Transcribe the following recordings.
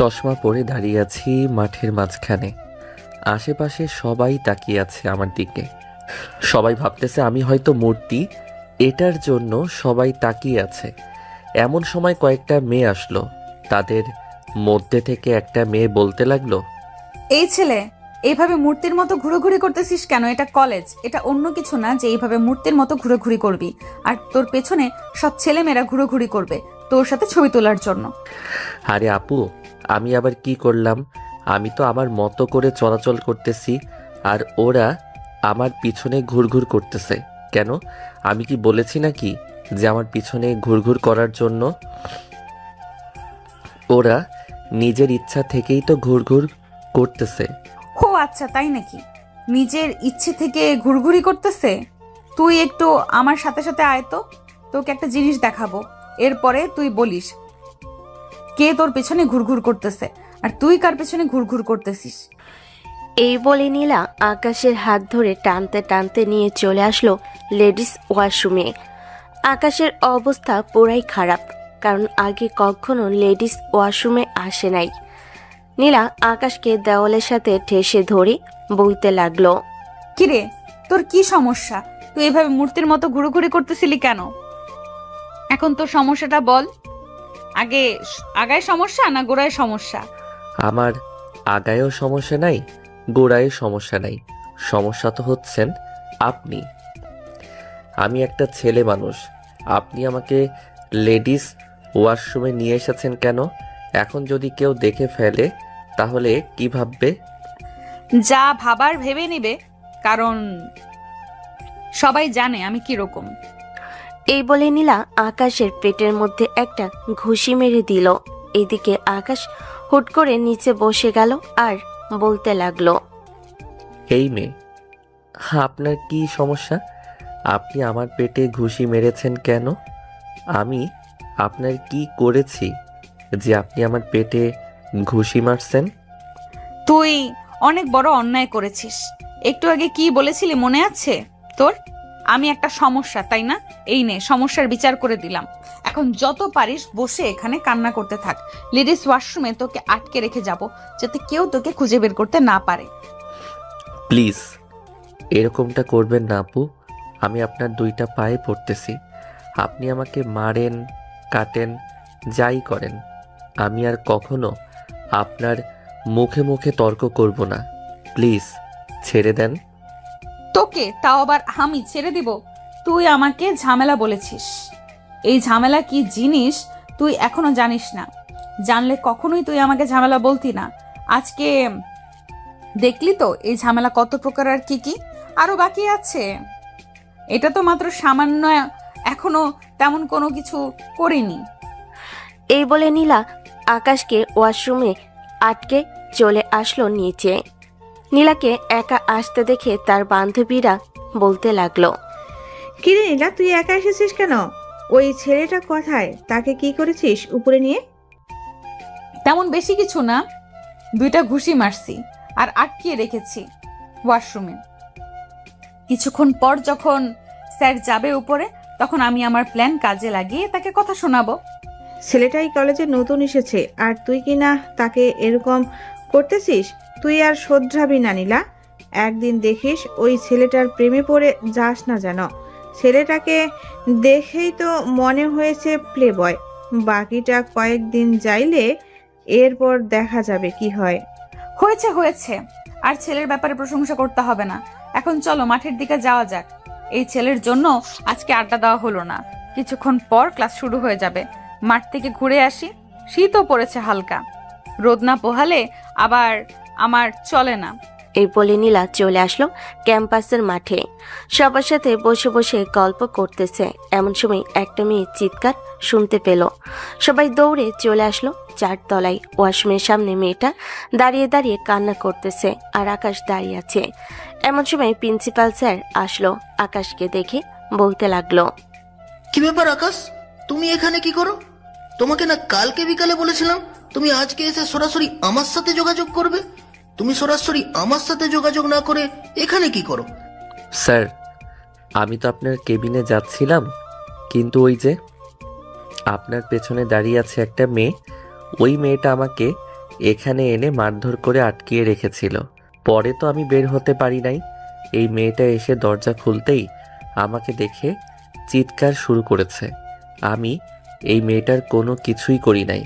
চশমা পরে দাঁড়িয়ে আছি মাঠের মাঝখানে। আশেপাশে সবাই তাকিয়ে আছে আমার দিকে। সবাই ভাবতেছে আমি হয়তো মূর্তি, এটার জন্য সবাই তাকিয়ে আছে। এমন সময় কয়েকটা মেয়ে আসলো। তাদের মধ্যে থেকে একটা মেয়ে বলতে লাগলো, এই ছেলে, এইভাবে মূর্তির মতো ঘুরোঘুরি করতেছিস কেন? এটা কলেজ, এটা অন্য কিছু না যে এইভাবে মূর্তির মতো ঘুরোঘুরি করবি। আর তোর পেছনে সব ছেলেমেয়েরা ঘুরোঘুরি করবে তোর সাথে ছবি তোলার জন্য। আরে আপু, আমি আবার কি করলাম? আমি তো আমার মতো করে চলাচল করতেছি, আর ওরা আমার পিছনে ঘুরঘুর করতেছে কেন? আমি কি বলেছি নাকি যে আমার পিছনে ঘুরঘুর করার জন্য? ওরা নিজের ইচ্ছা থেকেই তো ঘুরঘুর করতেছে। ও আচ্ছা, তাই নাকি? নিজের ইচ্ছে থেকে ঘুরঘুরি করতেছে? তুই একটু আমার সাথে সাথে আয় তো, তোকে একটা জিনিস দেখাবো। এরপরে তুই বলিস কে তোর পেছনে ঘুরঘুর করতেছে আর তুই কার পেছনে ঘুরঘুর করতেছিস। এই বলে নীলা আকাশের হাত ধরে টানতে টানতে নিয়ে চলে আসলো লেডিস ওয়াশরুমে। আকাশের অবস্থা পুরাই খারাপ, কারণ আগে কখনো লেডিস ওয়াশরুমে আসে নাই। নীলা আকাশকে দেওয়ালের সাথে ঠেসে ধরে বলতে লাগলো, কিরে, তোর কি সমস্যা? তুই এভাবে মূর্তির মতো ঘুরোঘুরি করতেছিলি কেন? এখন তোর সমস্যাটা বল। আগে আগায় সমস্যা না গোড়ায় সমস্যা? আমার আগায়ও সমস্যা নাই, গোড়ায়ও সমস্যা নাই। সমস্যা তো হচ্ছেন আপনি। আমি একটা ছেলে মানুষ, আপনি আমাকে লেডিস ওয়াশরুমে নিয়ে এসেছেন কেন? এখন যদি কেউ দেখে ফেলে তাহলে কি ভাববে? যা ভাবার ভেবে নিবে, কারণ সবাই জানে আমি কিরকম। এই বলে নীলা আকাশের পেটের মধ্যে একটা ঘুষি মেরে দিল। এদিকে আকাশ হুট করে নিচে বসে গেল আর বলতে লাগলো, এই মেয়ে, আপনার কি সমস্যা? আপনি আমার পেটে ঘুষি মেরেছেন কেন? আমি আপনার কি করেছি যে আপনি আমার পেটে ঘুষি মারছেন? তুই অনেক বড় অন্যায় করেছিস। একটু আগে কি বলেছিলি মনে আছে তোর? আমি একটা সমস্যা, তাই না? এই নে, সমস্যার বিচার করে দিলাম। এখন যত পারিস বসে এখানে কান্না করতে থাক। লেডিস ওয়াশরুমে তোকে আটকে রেখে যাব, যাতে কেউ তোকে খুঁজে বের করতে না পারে। প্লিজ এরকমটা করবেন না আপু। আমি আপনার দুইটা পায়ে পড়তেছি। আপনি আমাকে মারেন, কাটেন, যাই করেন, আমি আর কখনো আপনার মুখে মুখে তর্ক করব না। প্লিজ ছেড়ে দেন। তোকে তাও আবার আমি ছেড়ে দিব? তুই আমাকে ঝামেলা বলেছিস। এই ঝামেলা কি জিনিস তুই এখনো জানিস না। জানলে কখনোই তুই আমাকে ঝামেলা বলতি না। আজকে দেখলি তো এই ঝামেলা কত প্রকার আর কি কি আরো বাকি আছে। এটা তো মাত্র সামান্য, এখনো তেমন কোনো কিছু করিনি। এই বলে নীলা আকাশকে ওয়াশরুমে আটকে চলে আসলো নিচে। নীলাকে একা আসতে দেখে তার বান্ধবীরা বলতে লাগলো, কিরে নীলা, তুই একা এসেছিস কেন? ওই ছেলেটা কোথায়? তাকে কি করেছিস উপরে নিয়ে? তেমন বেশি কিছু না, দুইটা ঘুষি মারছি আর আটকিয়ে রেখেছি ওয়াশরুমে। কিছুক্ষণ পর যখন স্যার যাবে উপরে, তখন আমি আমার প্ল্যান কাজে লাগিয়ে তাকে কথা শোনাবো। ছেলেটাই কলেজে নতুন এসেছে আর তুই কি না তাকে এরকম করতেছিস? তুই আর শোধরাবি না নীলা। একদিন দেখিস ওই ছেলেটার প্রেমে পড়ে যাস না যেন। ছেলেটাকে দেখেই তো মনে হয়েছে প্লে বয়। বাকিটা কয়েকদিন যাইলে এরপর দেখা যাবে কি হয়। হয়েছে হয়েছে, আর ছেলের ব্যাপারে প্রশংসা করতে হবে না। এখন চলো মাঠের দিকে যাওয়া যাক। এই ছেলের জন্য আজকে আড্ডা দেওয়া হলো না। কিছুক্ষণ পর ক্লাস শুরু হয়ে যাবে। মাঠ থেকে ঘুরে আসি। শীতও পড়েছে হালকা, রোদ না পোহালে আবার আমার চলে না। এই বলে নীলা চলে আসলো ক্যাম্পাসের মাঠে। সবার সাথে বসে বসে গল্প করতেছে। এমন সময় একটা মেয়ে চিৎকার শুনতে পেল। সবাই দৌড়ে চলে আসলো চারতলায়। ওয়াশরুমের সামনে মেয়েটা দাঁড়িয়ে দাঁড়িয়ে কান্না করতেছে আর আকাশ দাঁড়িয়ে আছে। এমন সময় প্রিন্সিপাল স্যার আসলো। আকাশকে দেখে বলতে লাগলো, কি ব্যাপার আকাশ, তুমি এখানে কি করো? তোমাকে না কালকে বিকালে বলেছিলাম তুমি আজকে এসে সরাসরি আমার সাথে যোগাযোগ করবে? তুমি সরাসরি আমার সাথে যোগাযোগ না করে এখানে কি করো? স্যার, আমি তো আপনার কেবিনে যাচ্ছিলাম, কিন্তু ওই যে আপনার পেছনে দাঁড়িয়ে আছে একটা মেয়ে, ওই মেয়েটা আমাকে এখানে এনে মারধর করে আটকিয়ে রেখেছিল। পরে তো আমি বের হতে পারি নাই। এই মেয়েটা এসে দরজা খুলতেই আমাকে দেখে চিৎকার শুরু করেছে। আমি এই মেয়েটার কোনো কিছুই করি নাই।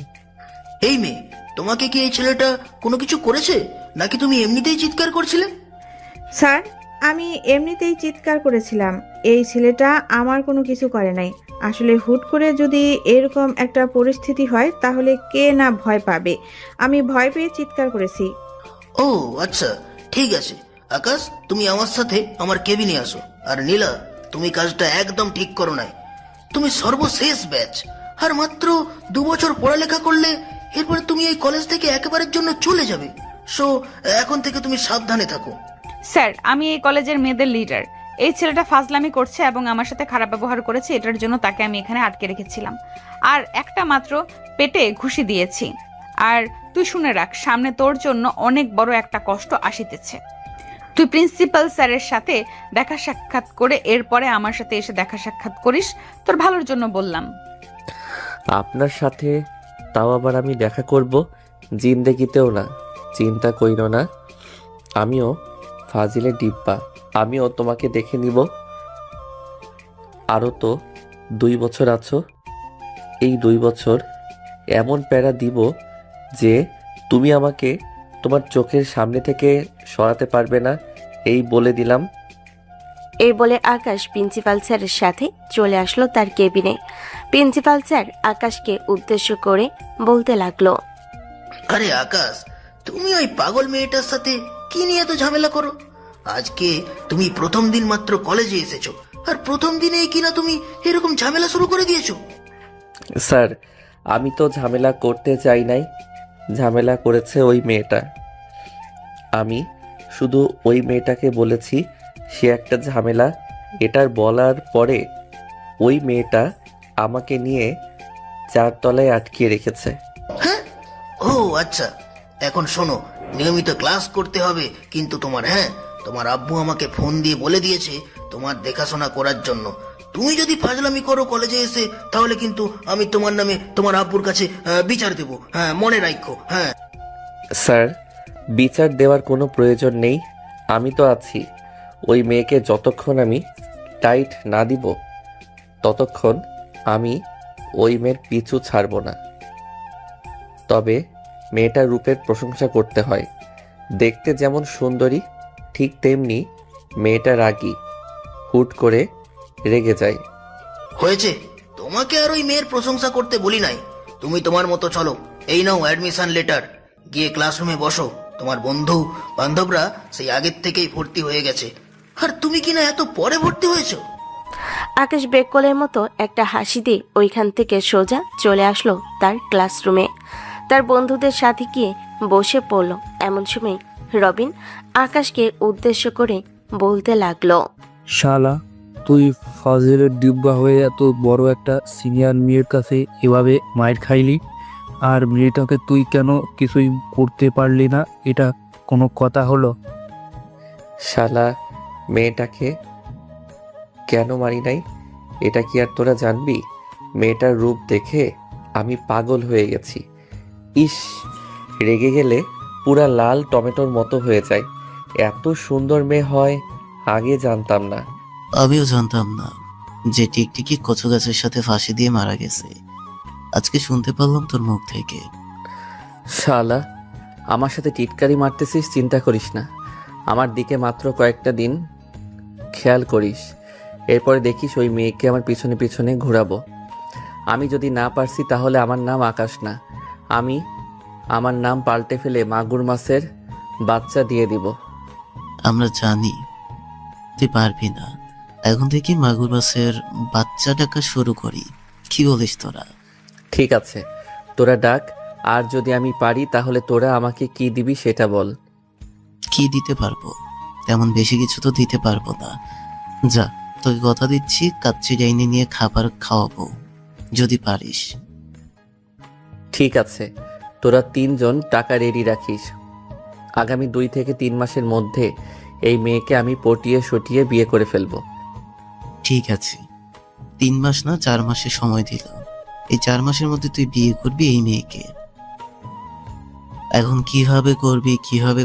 এই মেয়ে, তোমাকে কি এই ছেলেটা কোনো কিছু করেছে, নাকি তুমি এমনিতেই চিৎকার করছিলে? স্যার, আমি এমনিতেই চিৎকার করেছিলাম। এই ছেলেটা আমার কোনো কিছু করে নাই। আসলে হুট করে যদি এরকম একটা পরিস্থিতি হয় তাহলে কে না ভয় পাবে। আমি ভয় পেয়ে চিৎকার করেছি। ও আচ্ছা, ঠিক আছে। আকাশ, তুমি আমার সাথে আমার কেবিনে আসো। আর নীলা, তুমি কাজটা একদম ঠিক করো নাই। তুমি সর্বশেষ ব্যাচ, আর মাত্র 2 বছর পড়ালেখা করলে এরপরে তুমি এই কলেজ থেকে একেবারের জন্য চলে যাবে। সো এখন থেকে তুমি সাবধানে থাকো। স্যার, আমি এই কলেজের মেয়েদের লিডার। এই ছেলেটা ফাজলামি করছে এবং আমার সাথে খারাপ ব্যবহার করেছে, এটার জন্য তাকে আমি এখানে আটকে রেখেছিলাম। আর একটা মাত্র পেটে ঘুষি দিয়েছি। আর তুই শুনে রাখ, সামনে তোর জন্য অনেক বড় একটা কষ্ট আসিতেছে। তুই প্রিন্সিপাল স্যারের সাথে দেখা সাক্ষাৎ করে এরপরে আমার সাথে এসে দেখা সাক্ষাৎ করিস, তোর ভালোর জন্য বললাম। আপনার সাথে তাও আবার আমি দেখা করব? জিন্দেগিতেও না। চিন্তা কইরো না, আমিও ফাজিলের ডিব্বা। আমিও তোমাকে দেখে নিব। আরও তো 2 বছর আছো। এই 2 বছর এমন প্যারা দিব যে তুমি আমাকে তোমার চোখের সামনে থেকে সরাতে পারবে না, এই বলে দিলাম। এই বলে আকাশ প্রিন্সিপাল স্যারের সাথে চলে আসলো তার কেবিনে। প্রিন্সিপাল স্যার আকাশকে উদ্দেশ্য করে বলতে লাগলো, আরে আকাশ, তুমি ওই পাগল মেয়েটার সাথে কি নিয়ে এত ঝামেলা করো? আজকে তুমি প্রথম দিন মাত্র কলেজে এসেছো, আর প্রথম দিনেই কিনা তুমি এরকম ঝামেলা শুরু করে দিয়েছো। স্যার, আমি তো ঝামেলা করতে চাই নাই, ঝামেলা করেছে ওই মেয়েটা। আমি শুধু ওই মেয়েটাকে বলেছি সে একটা ঝামেলা। এটার বলার পরে ওই মেয়েটা আমাকে নিয়ে 4 তলায় আটকিয়ে রেখেছে। হ্যাঁ, ও আচ্ছা। এখন শোনো, নিয়মিত ক্লাস করতে হবে কিন্তু তোমার আব্বু আমাকে ফোন দিয়ে বলে দিয়েছে তোমার দেখাশোনা করার জন্য। তুমি যদি ফাজলামি করো কলেজে এসে, তাহলে কিন্তু আমি তোমার নামে তোমার আব্বুর কাছে বিচার দেব। হ্যাঁ, মনে রাখো। হ্যাঁ স্যার, বিচার দেওয়ার কোনো প্রয়োজন নেই, আমি তো আছি। ওই মেয়েকে যতক্ষণ আমি টাইট না দিব ততক্ষণ আমি ওই মেয়ের পিছু ছাড়ব না। তবে মেয়েটার রূপের প্রশংসা করতে হয়। দেখতে যেমন সুন্দরী, ঠিক তেমনি মেয়েটা রাগী, হুট করে রেগে যায়। হয়েছে, তোমাকে আর ওই মেয়ের প্রশংসা করতে বলি নাই। তুমি তোমার মতো চলো। এই নাও অ্যাডমিশন লেটার, গিয়ে ক্লাসরুমে বসো। তোমার বন্ধু বান্ধবরা সেই আগের থেকেই ভর্তি হয়ে গেছে, আর তুমি কিনা এত পরে ভর্তি হয়েছো। আকাশ বেকলের মতো একটা হাসি দিয়ে ওইখান থেকে সোজা চলে আসলো তার ক্লাসরুমে। তার বন্ধুদের সাথে গিয়ে বসে পড়ল। এমন সময় রবিন আকাশকে উদ্দেশ্য করে বলতে লাগলো, শালা, তুই ফাজিলের ডিব্বা হয়ে এত বড় একটা সিনিয়র মেয়ের কাছে এভাবে মায়ের খাইলি, আর মেয়েটাকে তুই কেন কিছুই করতে পারলি না? এটা কোনো কথা হলো? শালা, মেয়েটাকে কেন মারি নাই এটা কি আর তোরা জানবি? মেয়েটার রূপ দেখে আমি পাগল হয়ে গেছি। ইস, রেগে গেলে পুরা লাল টমেটোর মতো হয়ে যায়। এত সুন্দর মেয়ে হয় আগে জানতাম না। আমিও জানতাম না যে টিকটিকি কচু গাছের সাথে ফাঁসি দিয়ে মারা গেছে। আজকে শুনতে পারলাম তোর মুখ থেকে। শালা, আমার সাথে টিটকারি মারতেছিস, চিন্তা করিস না। আমার দিকে মাত্র কয়েকটা দিন খেয়াল করিস, এরপরে দেখিস ওই মেয়েকে আমার পিছনে পিছনে ঘোরাবো। আমি যদি না পারছি তাহলে আমার নাম আকাশ না, আমি আমার নাম পাল্টে ফেলে মাগুর মাছের বাচ্চা দিয়ে দিব। আমরা জানি তুই পারবি না। এখন থেকে মাগুর মাছের বাচ্চা ডাকা শুরু করি, কি বলিস তোরা? ঠিক আছে, তোরা ডাক। আর যদি আমি পারি তাহলে তোরা আমাকে কি দিবি সেটা বল। কি দিতে পারবো? তেমন বেশি কিছু তো দিতে পারবো না। যা, তোকে কথা দিচ্ছি, কাচ্চি ডাইনি নিয়ে খাবার খাওয়াবো যদি পারিস। ঠিক আছে, তোরা 3 জন টাকা রেডি রাখিস। আগামী 2 থেকে 3 মাসের মধ্যে এই মেয়েকে আমি পটিয়ে সটিয়ে বিয়ে করে ফেলবো। ঠিক আছে, 3 মাস না 4 মাসের সময় দিল। এই 4 মাসের মধ্যে তুই বিয়ে করবি এই মেয়েকে। এখন কিভাবে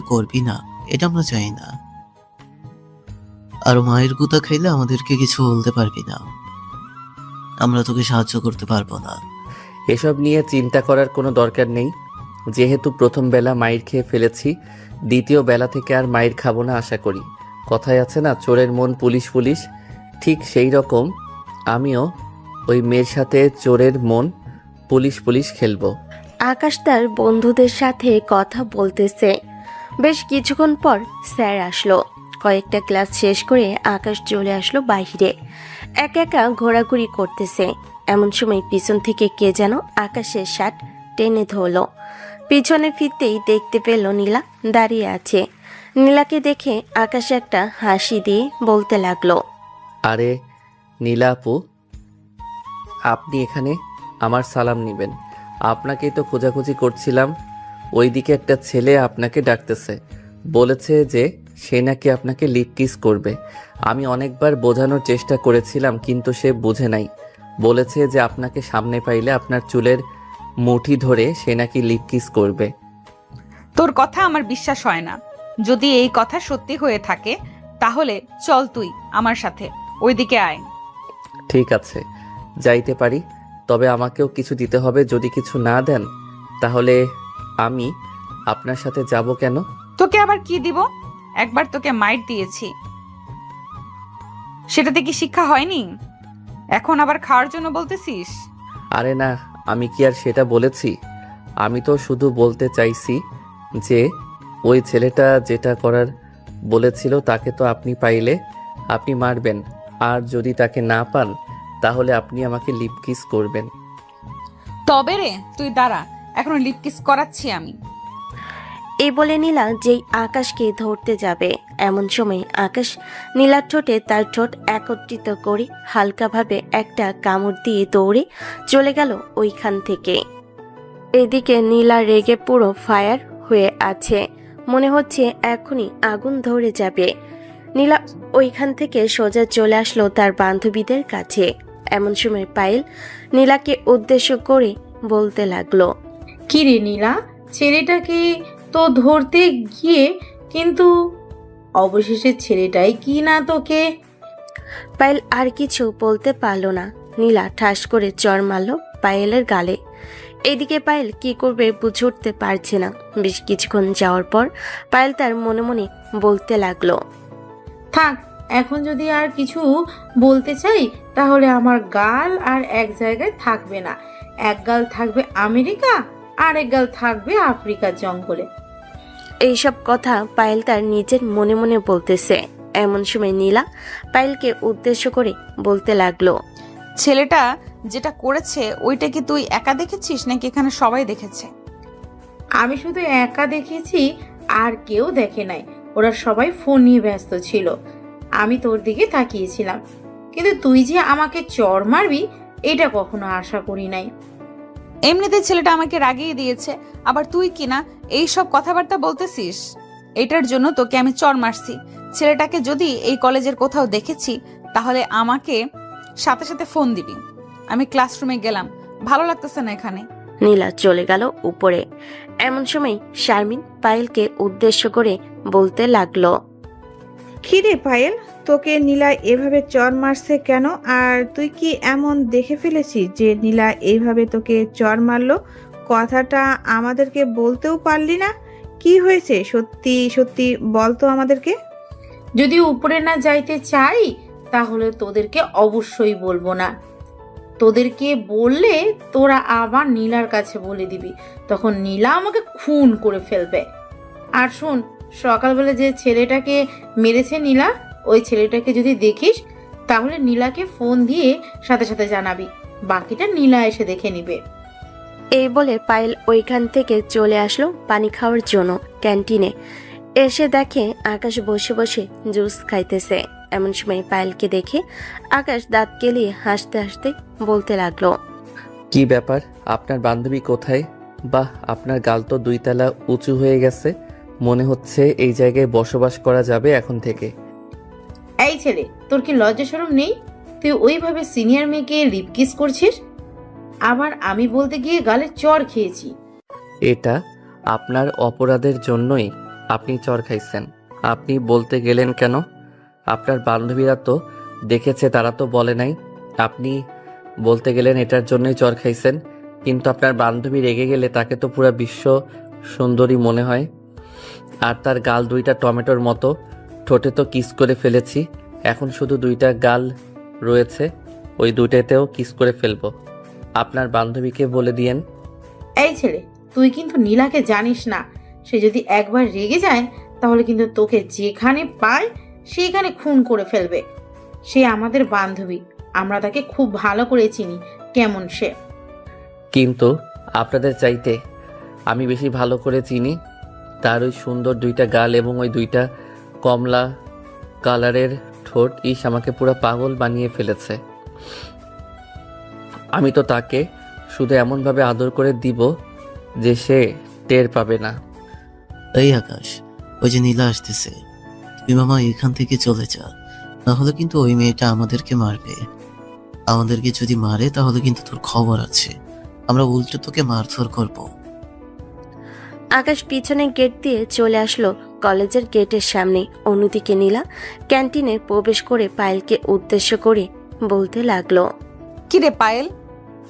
করবি না এটা আমরা চাই না। আর মায়ের গুতা খাইলে আমাদেরকে কিছু বলতে পারবি না, আমরা তোকে সাহায্য করতে পারবো না। এসব নিয়ে চিন্তা করার কোনো দরকার নেই। যেহেতু প্রথম বেলা মাইর খেয়ে ফেলেছি, দ্বিতীয় বেলা থেকে আর মাইর খাবো না আশা করি। কথায় আছে না, চোরের মন পুলিশ পুলিশ, ঠিক সেই রকম আমিও ওই মেয়ের সাথে চোরের মন পুলিশ পুলিশ খেলবো। আকাশ তার বন্ধুদের সাথে কথা বলতেছে। বেশ কিছুক্ষণ পর স্যার আসলো। কয়েকটা ক্লাস শেষ করে আকাশ চলে আসলো বাইরে। একা একা ঘোরাঘুরি করতেছে। এমন সময় পিছন থেকে কে যেন আকাশের শার্ট টেনে ধরলো। পিছনে ফিরতেই দেখতে পেল নীলা দাঁড়িয়ে আছে। নীলাকে দেখে আকাশ একটা হাসি দিয়ে বলতে লাগলো, আরে নীলা আপু, আপনি এখানে? আমার সালাম নেবেন। আপনাকেই তো খোঁজাখুঁজি করছিলাম। ওইদিকে একটা ছেলে আপনাকে ডাকতেছে, বলেছে যে সে নাকি আপনাকে লিপ কিস করবে। আমি অনেকবার বোঝানোর চেষ্টা করেছিলাম কিন্তু সে বুঝে নাই। বলেছে যে আপনাকে সামনে পাইলে আপনার চুলের মুঠি ধরে সে নাকি লিপ কিস করবে। তোর কথা আমার বিশ্বাস হয় না। যদি এই কথা সত্যি হয়ে থাকে তাহলে চল তুই আমার সাথে ওইদিকে আয়। ঠিক আছে, যাইতে পারি, তবে আমাকেও কিছু দিতে হবে। যদি কিছু না দেন তাহলে আমি আপনার সাথে যাব কেন? তোকে আবার কি দিব? একবার তোকে মাইট দিয়েছি, সেটাতে কি শিক্ষা হয়নি? এখন আবার খাওয়ার জন্য বলতেছিস? আরে না, আমি কি আর সেটা বলেছি? আমি তো শুধু বলতে চাইছি যে ওই ছেলেটা যেটা করার বলেছিল তাকে তো আপনি পাইলে আপনি মারবেন, আর যদি তাকে না পান তাহলে আপনি আমাকে লিপ কিস করবেন। তবে রে তুই দাঁড়া, এখন লিপ কিস করাচ্ছি আমি। এই বলে নীলা যেই আকাশকে ধরতে যাবে এমন সময় আকাশ নীলার ঠোঁটে তার ঠোঁট একত্রিত করে হালকাভাবে একটা কামড় দিয়ে দৌড়ে চলে গেল ওইখান থেকে। এদিকে নীলা রেগে পুরো ফায়ার হয়ে আছে, মনে হচ্ছে এখনই আগুন ধরে যাবে। নীলা ওইখান থেকে সোজা চলে আসলো তার বান্ধবীদের কাছে। এমন সময় পায়েল নীলাকে উদ্দেশ্য করে বলতে লাগলো, কি রে নীলা, ছেলেটাকে তো ধরতে গিয়ে কিন্তু অবশেষে ছেলেটাই কি না তোকে। পায়েল আর কিছু বলতে পারলো না। নীলা ঠাস করে চড় মারল পায়েলের গালে। এদিকে পায়েল কি করবে বুঝে উঠতে পারছে না। বেশ কিছুক্ষণ যাওয়ার পর পায়েল তার মনে মনে বলতে লাগলো, থাক, এখন যদি আর কিছু বলতে চাই তাহলে আমার গাল আর এক জায়গায় থাকবে না। এক গাল থাকবে আমেরিকা, আর এক গাল থাকবে আফ্রিকার জঙ্গলে। এইসব কথা পায়েল তার নিজের মনে মনে বলতেছে। এমন সময় নীলা পায়েলকে উদ্দেশ্য করে বলতে লাগলো, ছেলেটা যেটা করেছে ওইটা কি তুই একা দেখেছিস নাকি এখানে সবাই দেখেছে? আমি শুধু একা দেখেছি, আর কেউ দেখে নাই। ওরা সবাই ফোন নিয়ে ব্যস্ত ছিল। আমি তোর দিকে তাকিয়েছিলাম, কিন্তু তুই যে আমাকে চড় মারবি এটা কখনো আশা করি নাই। এমনিতে ছেলেটা আমাকে রাগিয়ে দিয়েছে, আবার তুই কিনা এই সব কথাবার্তা বলতেছিস। এটার জন্য তোকে আমি চড় মারছি। ছেলেটাকে যদি এই কলেজের কোথাও দেখেছি তাহলে আমাকে সাথে সাথে ফোন দিবি। আমি ক্লাসরুমে গেলাম, ভালো লাগতেছে না এখানে। নীলা চলে গেল উপরে। এমন সময় শারমিন পায়েলকে উদ্দেশ্য করে বলতে লাগলো, খিরে পায়েল, তোকে নীলা এভাবে চর মারছে কেন? আর তুই কি এমন দেখে ফেলেছিস যে নীলা এইভাবে তোকে চর মারলো? কথাটা আমাদেরকে বলতেও পারলি না। কি হয়েছে সত্যি সত্যি বলতো আমাদেরকে। যদি উপরে না যাইতে চাই তাহলে তোদেরকে অবশ্যই বলবো না। তোদেরকে বললে তোরা আবার নীলার কাছে বলে দিবি, তখন নীলা আমাকে খুন করে ফেলবে। আর শোন, সকালবেলা যে ছেলেটাকে মেরেছে নীলা, ওই ছেলেটাকে যদি দেখিস তাহলে নীলাকে ফোন দিয়ে সাথে সাথে জানাবি। বাকিটা নীলা এসে দেখে নিবে। এই বলে পায়েল ওইখান থেকে চলে আসলো পানি খাওয়ার জন্য ক্যান্টিনে। এসে দেখে আকাশ বসে বসে জুস খাইতেছে। এমন সময় পায়েলকে দেখে আকাশ দাঁত কেলিয়ে হাসতে হাসতে বলতে লাগলো, কি ব্যাপার, আপনার বান্ধবী কোথায়? বাহ, আপনার গাল তো 2 তলা উঁচু হয়ে গেছে। মনে হচ্ছে এই জায়গায় বসবাস করা যাবে এখন থেকে। এই ছেলে, তোর কি লজ্জা শরম নেই? তুই ওইভাবে সিনিয়র মেয়েকে লিপ কিস করছিস, আবার আমি বলতে গিয়ে গালে চড় খেয়েছি। এটা আপনার অপরাধের জন্যই আপনি চর খাইছেন। আপনি বলতে গেলেন কেন? আপনার বান্ধবীরা তো দেখেছে, তারা তো বলে নাই। আপনি বলতে গেলেন এটার জন্যই চর খাইছেন, কিন্তু আপনার বান্ধবী রেগে গেলে তাকে তো পুরো বিশ্ব সুন্দরী মনে হয়। আর তার গাল দুইটা টমেটোর মতো, ঠোঁটে তো কিস করে ফেলেছি, এখন শুধু দুইটা গাল রয়েছে, ওই দুইটাতেও কিস করে ফেলবো। আপনার বান্ধবীকে বলে দিয়েন। এই ছেলে, তুই কিন্তু নীলাকে জানিস না। সে যদি একবার রেগে যায় তাহলে কিন্তু তোকে যেখানে পায় সেখানে খুন করে ফেলবে। সে আমাদের বান্ধবী, আমরা তাকে খুব ভালো করে চিনি কেমন সে। কিন্তু আপনাদের চাইতে আমি বেশি ভালো করে চিনি তার ওই সুন্দর দুইটা গাল এবং ওই দুইটা কমলা কালারের ঠোঁট। ইস, আমাকে পুরো পাগল বানিয়ে ফেলেছে। আমি তো তাকে শুধু এমনভাবে আদর করে দিব যে সে টের পাবে না। এই আকাশ, ওই যে নীলা আসতেছে, তুই মামা এখান থেকে চলে যা, নাহলে কিন্তু ওই মেয়েটা আমাদেরকে মারবে। আমাদেরকে যদি মারে তাহলে কিন্তু তোর খবর আছে, আমরা উল্টো তোকে মারধর করব। আকাশ পিছনে গেট দিয়ে চলে আসলো কলেজের গেটের সামনে। অন্যদিকে নীলা ক্যান্টিনে প্রবেশ করে পায়েলকে উদ্দেশ্য করে বলতে লাগলো, কিরে পায়েল,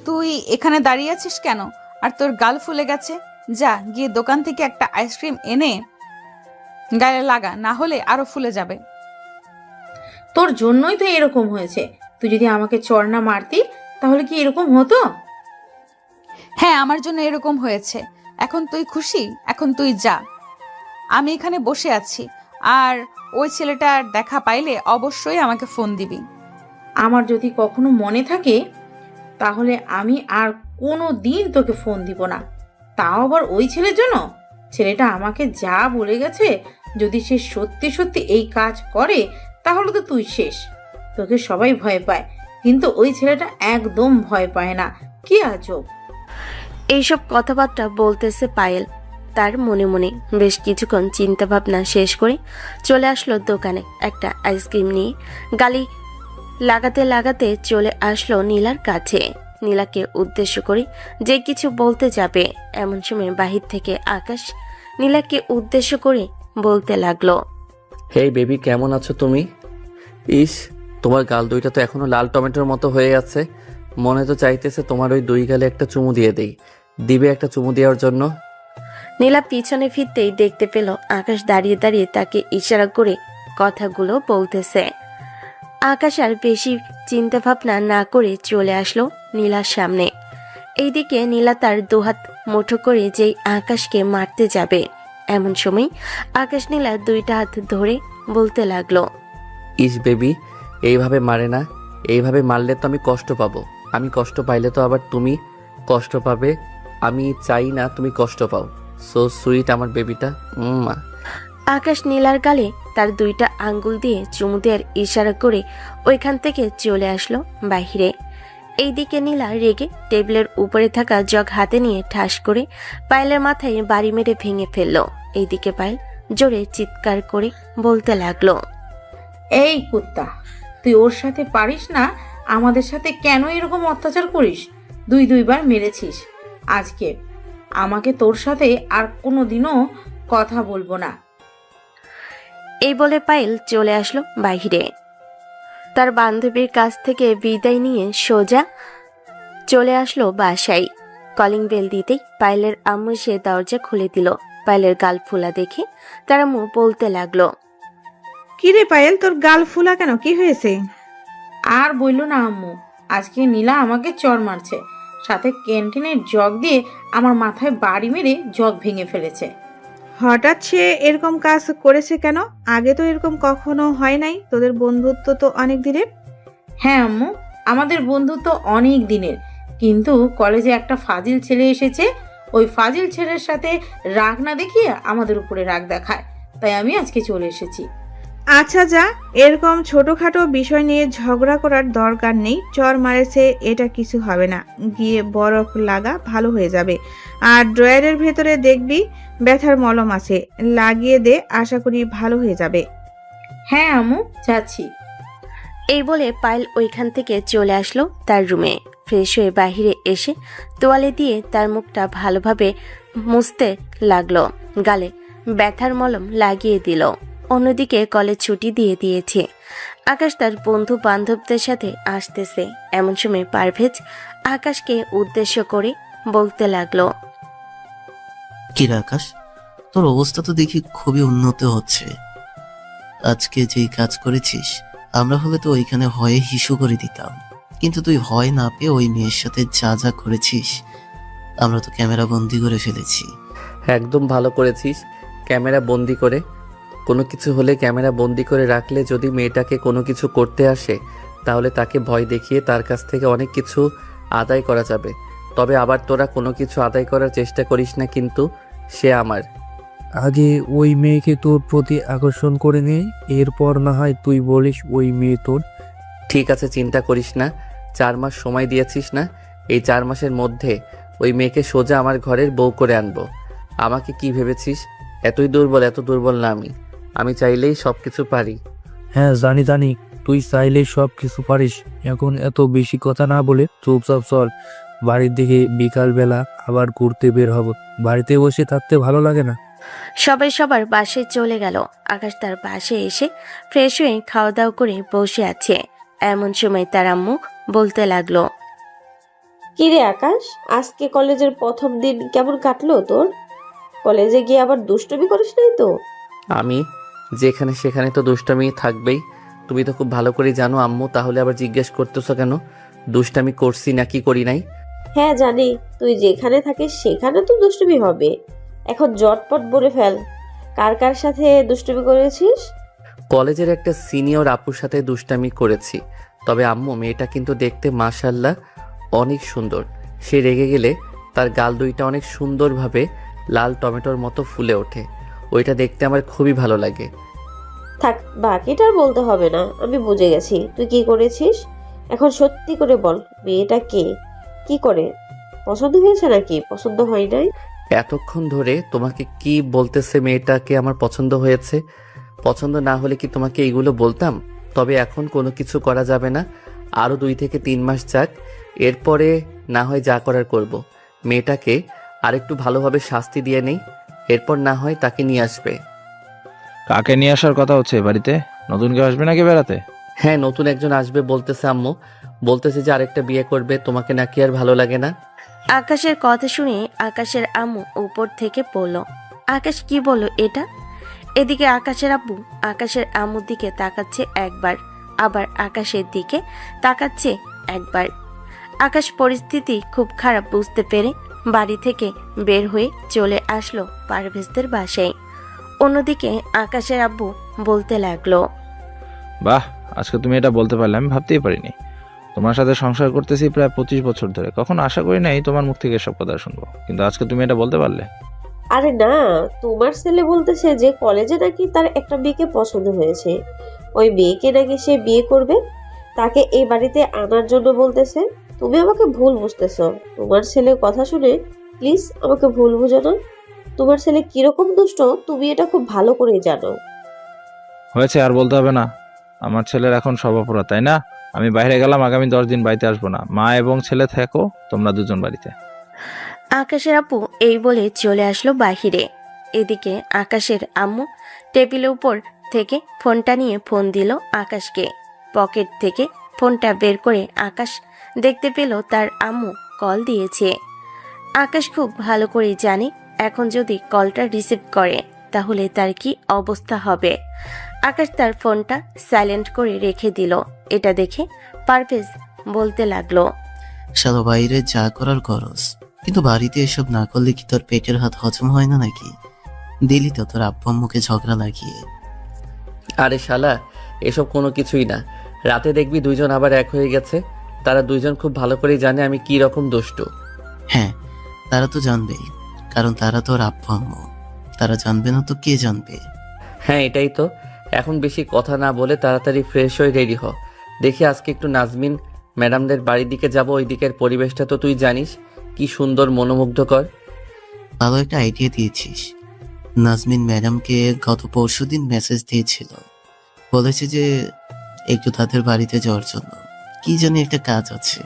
তুই এখানে দাঁড়িয়ে আছিস কেন? আর তোর গাল ফুলে গেছে, যা গিয়ে দোকান থেকে একটা আইসক্রিম এনে গায়ে লাগা, না হলে আরো ফুলে যাবে। তোর জন্যই তো এরকম হয়েছে। তুই যদি আমাকে চড় না মারতি তাহলে কি এরকম হতো? হ্যাঁ, আমার জন্য এরকম হয়েছে। এখন তুই খুশি? এখন তুই যা, আমি এখানে বসে আছি। আর ওই ছেলেটার দেখা পাইলে অবশ্যই আমাকে ফোন দিবি। আমার যদি কখনো মনে থাকে তাহলে আমি আর কোনো দিন তোকে ফোন দিব না, তাও আবার ওই ছেলের জন্য। ছেলেটা আমাকে যা বলে গেছে, যদি সে সত্যি সত্যি এই কাজ করে তাহলে তো তুই শেষ। তোকে সবাই ভয় পায়, কিন্তু ওই ছেলেটা একদম ভয় পায় না। কি আজব! এইসব কথাবার্তা বলতেছে পায়েল তার মনে মনে। বেশ কিছুক্ষণ চিন্তা ভাবনা শেষ করে চলে আসলো দোকানে একটা আইসক্রিম নিয়ে। গালি লাগাতে লাগাতে চলে আসলো নীলার কাছে। নীলাকে উদ্দেশ্য করে যে কিছু বলতে যাবে, এমন সময় বাহির থেকে আকাশ নীলাকে উদ্দেশ্য করে বলতে লাগলো, হেই বেবি, কেমন আছো তুমি? ইস, তোমার গাল দুইটা তো এখনো লাল টমেটোর মতো হয়ে আছে। মনে তো চাইতেছে তোমার ওই দুই গালে একটা চুমু দিয়ে দেই। দিবে একটা চুমু দেওয়ার জন্য? নীলা পিছনে ফিরতেই দেখতে পেল আকাশ দাঁড়িয়ে দাঁড়িয়ে তাকে ইশারা করে কথাগুলো বলতেছে। আকাশ আর বেশি চিন্তা ভাবনা না করে চলে আসলো নীলার সামনে। এইদিকে নীলা তার দুহাত মুঠো করে যেই আকাশকে মারতে যাবে, এমন সময় আকাশ নীলা দুইটা হাত ধরে বলতে লাগলো, ইস বেবি, এইভাবে মারে না। এইভাবে মারলে তো আমি কষ্ট পাবো। আমি কষ্ট পাইলে তো আবার তুমি কষ্ট পাবে। আমি চাই না তুমি কষ্ট পাও। সো সুইট আমার বেবিটা। মা। আকাশ নীলার গালে তার দুইটা আঙ্গুল দিয়ে চুমু দেওয়ার ইশারা করে ওইখান থেকে চলে আসলো বাহিরে। এইদিকে নীলা রেগে টেবিলের উপরে থাকা জগ হাতে নিয়ে ঠাস করে পায়েলের মাথায় বাড়ি মেরে ভেঙে ফেললো। এইদিকে পায়েল জোরে চিৎকার করে বলতে লাগলো, এই কুত্তা, তুই ওর সাথে পারিস না, আমাদের সাথে কেন এরকম অত্যাচার করিস? দুইবার মেরেছিস। আজকে আমাকে তোর সাথে আর কোনো দিনও কথা বলবো না। এই বলে পায়েল চলে আসলো বাহিরে। তার বান্ধবীর কাছ থেকে বিদায় নিয়ে সোজা চলে আসলো বাসায়। কলিং বেল দিতেই পায়েলের আম্মু সে দরজা খুলে দিল। পায়েলের গাল ফুলা দেখে তার আম্মু বলতে লাগলো, কিরে পায়েল, তোর গাল ফুলা কেন? কি হয়েছে? আর বললো না আম্মু, আজকে নীলা আমাকে চড় মারছে, সাথে ক্যান্টিনের জগ দিয়ে আমার মাথায় বাড়ি মেরে জগ ভেঙে ফেলেছে। হঠাৎ সে এরকম কাজ করেছে কেন? আগে তো এরকম কখনো হয় নাই। তোদের বন্ধুত্ব তো অনেক দিনের। হ্যাঁ আম্মু, আমাদের বন্ধুত্ব অনেক দিনের, কিন্তু কলেজে একটা ফাজিল ছেলে এসেছে। ওই ফাজিল ছেলের সাথে রাগ না দেখিয়ে আমাদের উপরে রাগ দেখায়, তাই আমি আজকে চলে এসেছি। আচ্ছা যা, এরকম ছোটখাটো বিষয় নিয়ে ঝগড়া করার দরকার নেই। চর মারেছে, এটা কিছু হবে না। গিয়ে বরফ লাগা, ভালো হয়ে যাবে। আর ড্রয়ারের ভেতরে দেখবি ব্যথার মলম আছে, লাগিয়ে দে, আশা করি ভালো হয়ে যাবে। হ্যাঁ আম্মু, যাচ্ছি। এই বলে পায়েল ওইখান থেকে চলে আসলো তার রুমে। ফ্রেশ হয়ে বাহিরে এসে তোয়ালে দিয়ে তার মুখটা ভালোভাবে মুছতে লাগলো, গালে ব্যথার মলম লাগিয়ে দিল। অন্যদিকে কলেজ ছুটি দিয়ে দিয়েছে। আকাশ তার বন্ধু বান্ধবদের সাথে আসতেছে। এমন সময় পারভেজ আকাশকে উদ্দেশ্য করে বলতে লাগলো, কি রে আকাশ, তোর অবস্থা তো দেখি খুবই উন্নত হচ্ছে। আজকে যেই কাজ করেছিস, আমরা হলে তো ওইখানে ভয়ে হিসু করে দিতাম, কিন্তু তুই ভয় না পেয়ে ওই মেয়ের সাথে যা যা করেছিস আমরা তো ক্যামেরা বন্দি করে ফেলেছি। একদম ভালো করেছিস ক্যামেরা বন্দি করে। কোনো কিছু হলে ক্যামেরা বন্দি করে রাখলে যদি মেয়েটাকে কোনো কিছু করতে আসে তাহলে তাকে ভয় দেখিয়ে তার কাছ থেকে অনেক কিছু আদায় করা যাবে। তবে আবার তোরা কোনো কিছু আদায় করার চেষ্টা করিস না, কিন্তু সে আমার। আগে ওই মেয়েকে তোর প্রতি আকর্ষণ করে নেই, এরপর না হয় তুই বলিস ওই মেয়ে তোর। ঠিক আছে, চিন্তা করিস না। 4 মাস সময় দিয়েছিস না? এই 4 মাসের মধ্যে ওই মেয়েকে সোজা আমার ঘরের বউ করে আনবো। আমাকে কি ভেবেছিস? এত দুর্বল না আমি চাইলেই সব কিছু পারি। হ্যাঁ জানি জানি, তুই চাইলে সব কিছু পারিস। এখন এত বেশি কথা না বলে চুপচাপ চল বাড়ির দিকে, বিকাল বেলা আবার ঘুরতে বের হব। বাড়িতে বসে থাকতে ভালো লাগে না। সবাই সবার বাসায় চলে গেল। আকাশ তার পাশে এসে ফ্রেশ হয়ে খাওয়া দাওয়া করে বসে আছে। এমন সময় তার আম্মু বলতে লাগলো, কিরে আকাশ, আজকে কলেজের প্রথম দিন কেমন কাটলো তোর? কলেজে গিয়ে আবার দুষ্টুমি করিস নাই তো? আমি যেখানে সেখানে তো দুষ্টামি থাকবেই। তুমি তো খুব ভালো করে জানো আম্মু, তাহলে আবার জিজ্ঞেস করতেছো কেন দুষ্টামি করছি নাকি করি নাই? হ্যাঁ জানি, তুই যেখানে থাকিস সেখানে তো দুষ্টুমি হবে। এখন জটপট বলে ফেল, কার কার সাথে দুষ্টুমি করেছিস? কলেজের একটা সিনিয়র আপুর সাথে দুষ্টামি করেছি। তবে আম্মু, মেয়েটা কিন্তু দেখতে মাশাআল্লাহ অনেক সুন্দর। সে রেগে গেলে তার গাল দুইটা অনেক সুন্দরভাবে লাল টমেটোর মতো ফুলে ওঠে। ওইটা দেখতে আমার খুবই ভালো লাগে। থাক, বাকিটা আর বলতে হবে না, আমি বুঝে গেছি তুই কি করেছিস। এখন সত্যি করে বল, মেয়েটা কে, কি করে? পছন্দ হয়েছে নাকি পছন্দ হয় নাই? এতক্ষণ ধরে তোমাকে কি বলতেছে মেয়েটাকে আমার পছন্দ হয়েছে? পছন্দ না হলে কি তোমাকে এইগুলো বলতাম? তবে এখন কোনো কিছু করা যাবে না। আরও 2 থেকে 3 মাস যাক, এরপরে না হয় যা করার করব। মেয়েটাকে আরেকটু ভালোভাবে শাস্তি দিয়ে নেই, এরপর না হয় তাকে নিয়ে আসবে। কাকে নিয়ে আসার কথা হচ্ছে বাড়িতে? নতুন কেউ আসবে নাকি বেড়াতে? হ্যাঁ, নতুন একজন আসবে বলতেছে আম্মু। বলতেছে যে আরেকটা বিয়ে করবে, তোমাকে নাকি আর ভালো লাগে না? আকাশের কথা শুনে আকাশের আম্মু উপর থেকে পড়ল। আকাশ কি বলল এটা? এদিকে আকাশের আব্বু আকাশের আম্মুর দিকে তাকাচ্ছে একবার, আবার আকাশের দিকে তাকাচ্ছে একবার। আকাশ পরিস্থিতি খুব খারাপ বুঝতে পেরে বাড়ি থেকে বের হয়ে চলে আসলো পারভেজদের বাসায়। অন্যদিকে আকাশের আব্বু বলতে লাগলো, বাহ, আজকে তুমি এটা বলতে পারলে আমি ভাবতেই পারিনি। তোমার সাথে সংসার করতেছি প্রায় 25 বছর ধরে, কখনো আশা করি নাই তোমার মুখ থেকে এসব কথা শুনবো, কিন্তু আজকে তুমি এটা বলতে পারলে। আরে না, তোমার ছেলে বলতেছে যে কলেজে নাকি তার একটা মেয়েকে পছন্দ হয়েছে, ওই মেয়েকে নাকি সে বিয়ে করবে, তাকে এই বাড়িতে আনার জন্য বলতেছে। তুমি আমাকে ভুল বুঝতেছো। তোমার ছেলের কথা শুনে প্লিজ আমাকে ভুল বুঝো না। তোমার ছেলে কিরকম দুষ্ট তুমি এটা খুব ভালো করেই জানো। হয়েছে, আর বলতে হবে না। আমার ছেলের এখন সব অপরাধ, তাই না? আমি বাইরে গেলাম, আগামী 10 দিন বাড়িতে আসবো না। মা এবং ছেলে থেকো তোমরা দুজন বাড়িতে। আকাশের আপু এই বলে চলে আসলো বাহিরে। এদিকে আকাশের আম্মু টেবিলের উপর থেকে ফোনটা নিয়ে ফোন দিল আকাশকে। পকেট থেকে ফোনটা বের করে আকাশ দেখতে পেল তার আম্মু কল দিয়েছে। আকাশ খুব ভালো করে জানে এখন যদি কলটা রিসিভ করে তাহলে তার কি অবস্থা হবে। আকাশ তার ফোনটা সাইলেন্ট করে রেখে দিল। এটা দেখে পারভেজ বলতে লাগলো, শালা বাইরে যা করার করস, কিন্তু বাড়িতে এসব না করলে কি তোর পেটের হাত হজম হয় না নাকি? দিলি তো তোর আব্বু আম্মুকে ঝগড়া লাগিয়ে। আরে শালা, এসব কোনো কিছুই না। রাতে দেখবি 2 জন আবার এক হয়ে গেছে। তারা 2 জন খুব ভালো করেই জানে আমি কি রকম দুষ্টু। হ্যাঁ, তারা তো জানবেই, কারণ তারা তোর আব্বু আম্মু। তারা জানবে না তো কে জানবে? হ্যাঁ, এটাই তো। এখন বেশি কথা না বলে তাড়াতাড়ি ফ্রেশ হয়ে রেডি হ। দেখি আজকে একটু নাজমিন ম্যাডামদের বাড়ির দিকে যাব। ওই দিকের পরিবেশটা তো তুই জানিস কি সুন্দর, মনোমুগ্ধকর। ভালো একটা আইডিয়া দিয়েছিস। নাজমিন ম্যাডামকে গত পরশুদিন মেসেজ দিয়েছিল, বলেছে যে একটু তাদের বাড়িতে যাওয়ার জন্য। কি জানি একটা কাজ আছে।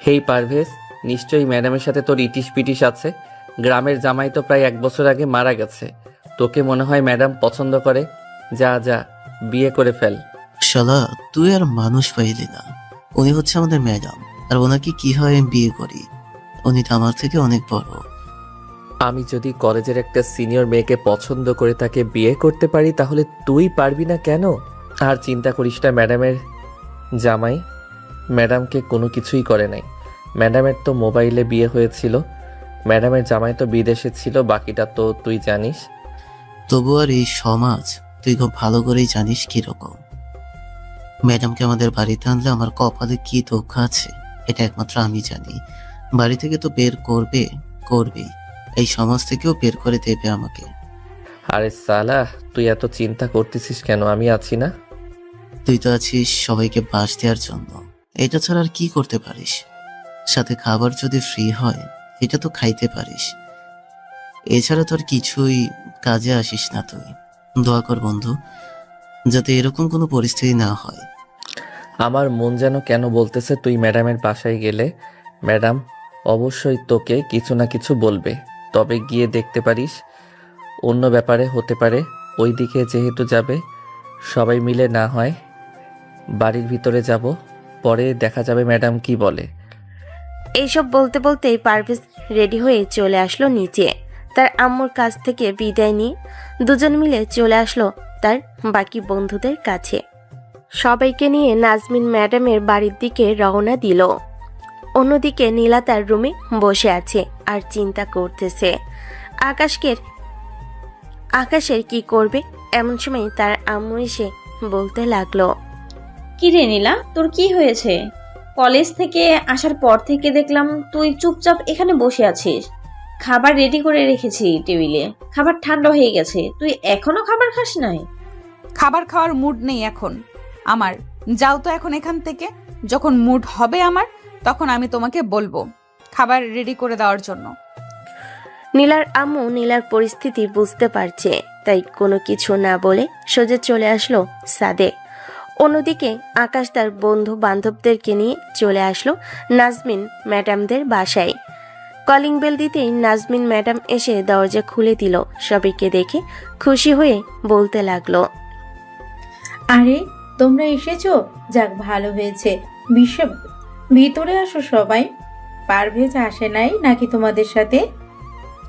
হেই পারভেজ, নিশ্চয়ই ম্যাডামের সাথে তোর ইটিশ পিটিশ আছে। গ্রামের জামাই তো প্রায় 1 বছর আগে মারা গেছে। তোকে মনে হয় ম্যাডাম পছন্দ করে। যা যা বিয়ে করে ফেল। শালা, তুই আর মানুষ পাইলি না। উনি হচ্ছে আমাদের ম্যাডাম, আর ওনাকে কি হয় আমি বিয়ে করি? উনি তো আমার থেকে অনেক বড়। আমি যদি কলেজের একটা সিনিয়র মেয়েকে পছন্দ করে তাকে বিয়ে করতে পারি, তাহলে তুই পারবি না কেন? আর চিন্তা করিস না, ম্যাডামের জামাই ম্যাডামকে কোনো কিছুই করে নাই। ম্যাডামের তো মোবাইলে বিয়ে হয়েছিল, ম্যাডামের জামাই তো বিদেশে ছিল, বাকিটা তো তুই জানিস। তবু আর এই সমাজ তুই খুব ভালো করেই জানিস কিরকম। ম্যাডামকে আমাদের বাড়িতে আনলে আমার কপালে কি দুঃখ আছে এটা একমাত্র আমি জানি। বাড়ি থেকে তো বের করবেই, এই সমাজ থেকেও বের করে দেবে আমাকে। আরে সালা, তুই এত চিন্তা করতেছিস কেন? আমি আছি না? তুই তো আছিস সবাইকে বাস দেওয়ার জন্য, এটা ছাড়া আর কি করতে পারিস? সাথে খাবার যদি ফ্রি হয় এটা তো খাইতে পারিস। এছাড়া তোর কিছুই কাজে আসিস না তুই। দোয়া কর বন্ধু, যাতে এরকম কোনো পরিস্থিতি না হয়। আমার মন যেন কেন বলতেছে তুই ম্যাডামের বাসায় গেলে ম্যাডাম অবশ্যই তোকে কিছু না কিছু বলবে। তবে গিয়ে দেখতে পারিস, অন্য ব্যাপারে হতে পারে। ওই দিকে যেহেতু যাবে, সবাই মিলে না হয় বাড়ির ভিতরে যাব, পরে দেখা যাবে ম্যাডাম কি বলে। এইসব বলতে বলতেই পারভেজ রেডি হয়ে চলে আসলো নিচে। তার আম্মুর কাছ থেকে বিদায় নিয়ে দুজন মিলে চলে আসলো তার বাকি বন্ধুদের কাছে। সবাইকে নিয়ে নাজমিন ম্যাডামের বাড়ির দিকে রওনা দিল। অন্যদিকে নীলা তার রুমে বসে আছে আর চিন্তা করতেছে আকাশের কি করবে। এমন সময় তার আম্মু এসে বলতে লাগলো, কি রে নীলা, তোর কি হয়েছে? কলেজ থেকে আসার পর থেকে দেখলাম তুই চুপচাপ এখানে বসে আছিস। খাবার রেডি করে রেখেছি টেবিলে, খাবার ঠান্ডা হয়ে গেছে, তুই এখনো খাবার খাস নাই? খাবার খাওয়ার মুড নেই এখন আমার। যাও তো এখন এখান থেকে। যখন মুড হবে আমার, তখন আমি তোমাকে বলবো খাবার রেডি করে দেওয়ার জন্য। নীলার আম্মু নীলার পরিস্থিতি বুঝতে পারছে, তাই কোনো কিছু না বলে সোজা চলে আসলো ছাদে। অন্যদিকে আকাশ তার বন্ধু বান্ধবদেরকে নিয়ে চলে আসলো নাজমিন ম্যাডামদের বাসায়। কলিং বেল দিতেই নাজমিন ম্যাডাম এসে দরজা খুলে দিল। সবাইকে দেখে খুশি হয়ে বলতে লাগলো, আরে তোমরা এসেছো, যাক ভালো হয়েছে। ভিতরে আসো সবাই। পারভেজ আসে নাই নাকি তোমাদের সাথে?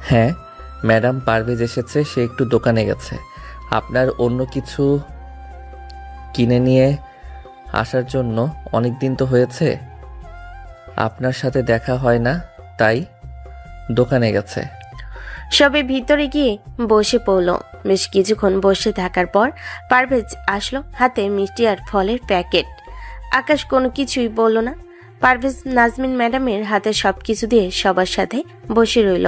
হ্যাঁ, ম্যাডাম পারভেজ এসেছে, সে একটু দোকানে গেছে। আপনার অন্য কিছু কিনে নিয়ে আসার জন্য। অনেক দিন তো হয়েছে আপনার সাথে দেখা হয় না, তাই দোকানে গেছে। সবাই ভিতরে গিয়ে বসে পড়ল। বেশ কিছুক্ষণ বসে থাকার পর পারভেজ আসলো, হাতে মিষ্টি আর ফলের প্যাকেট। আকাশ কোনো কিছুই বলল না। পারভেজ নাজমিন ম্যাডামের হাতে সবকিছু দিয়ে সবার সাথে বসে রইল।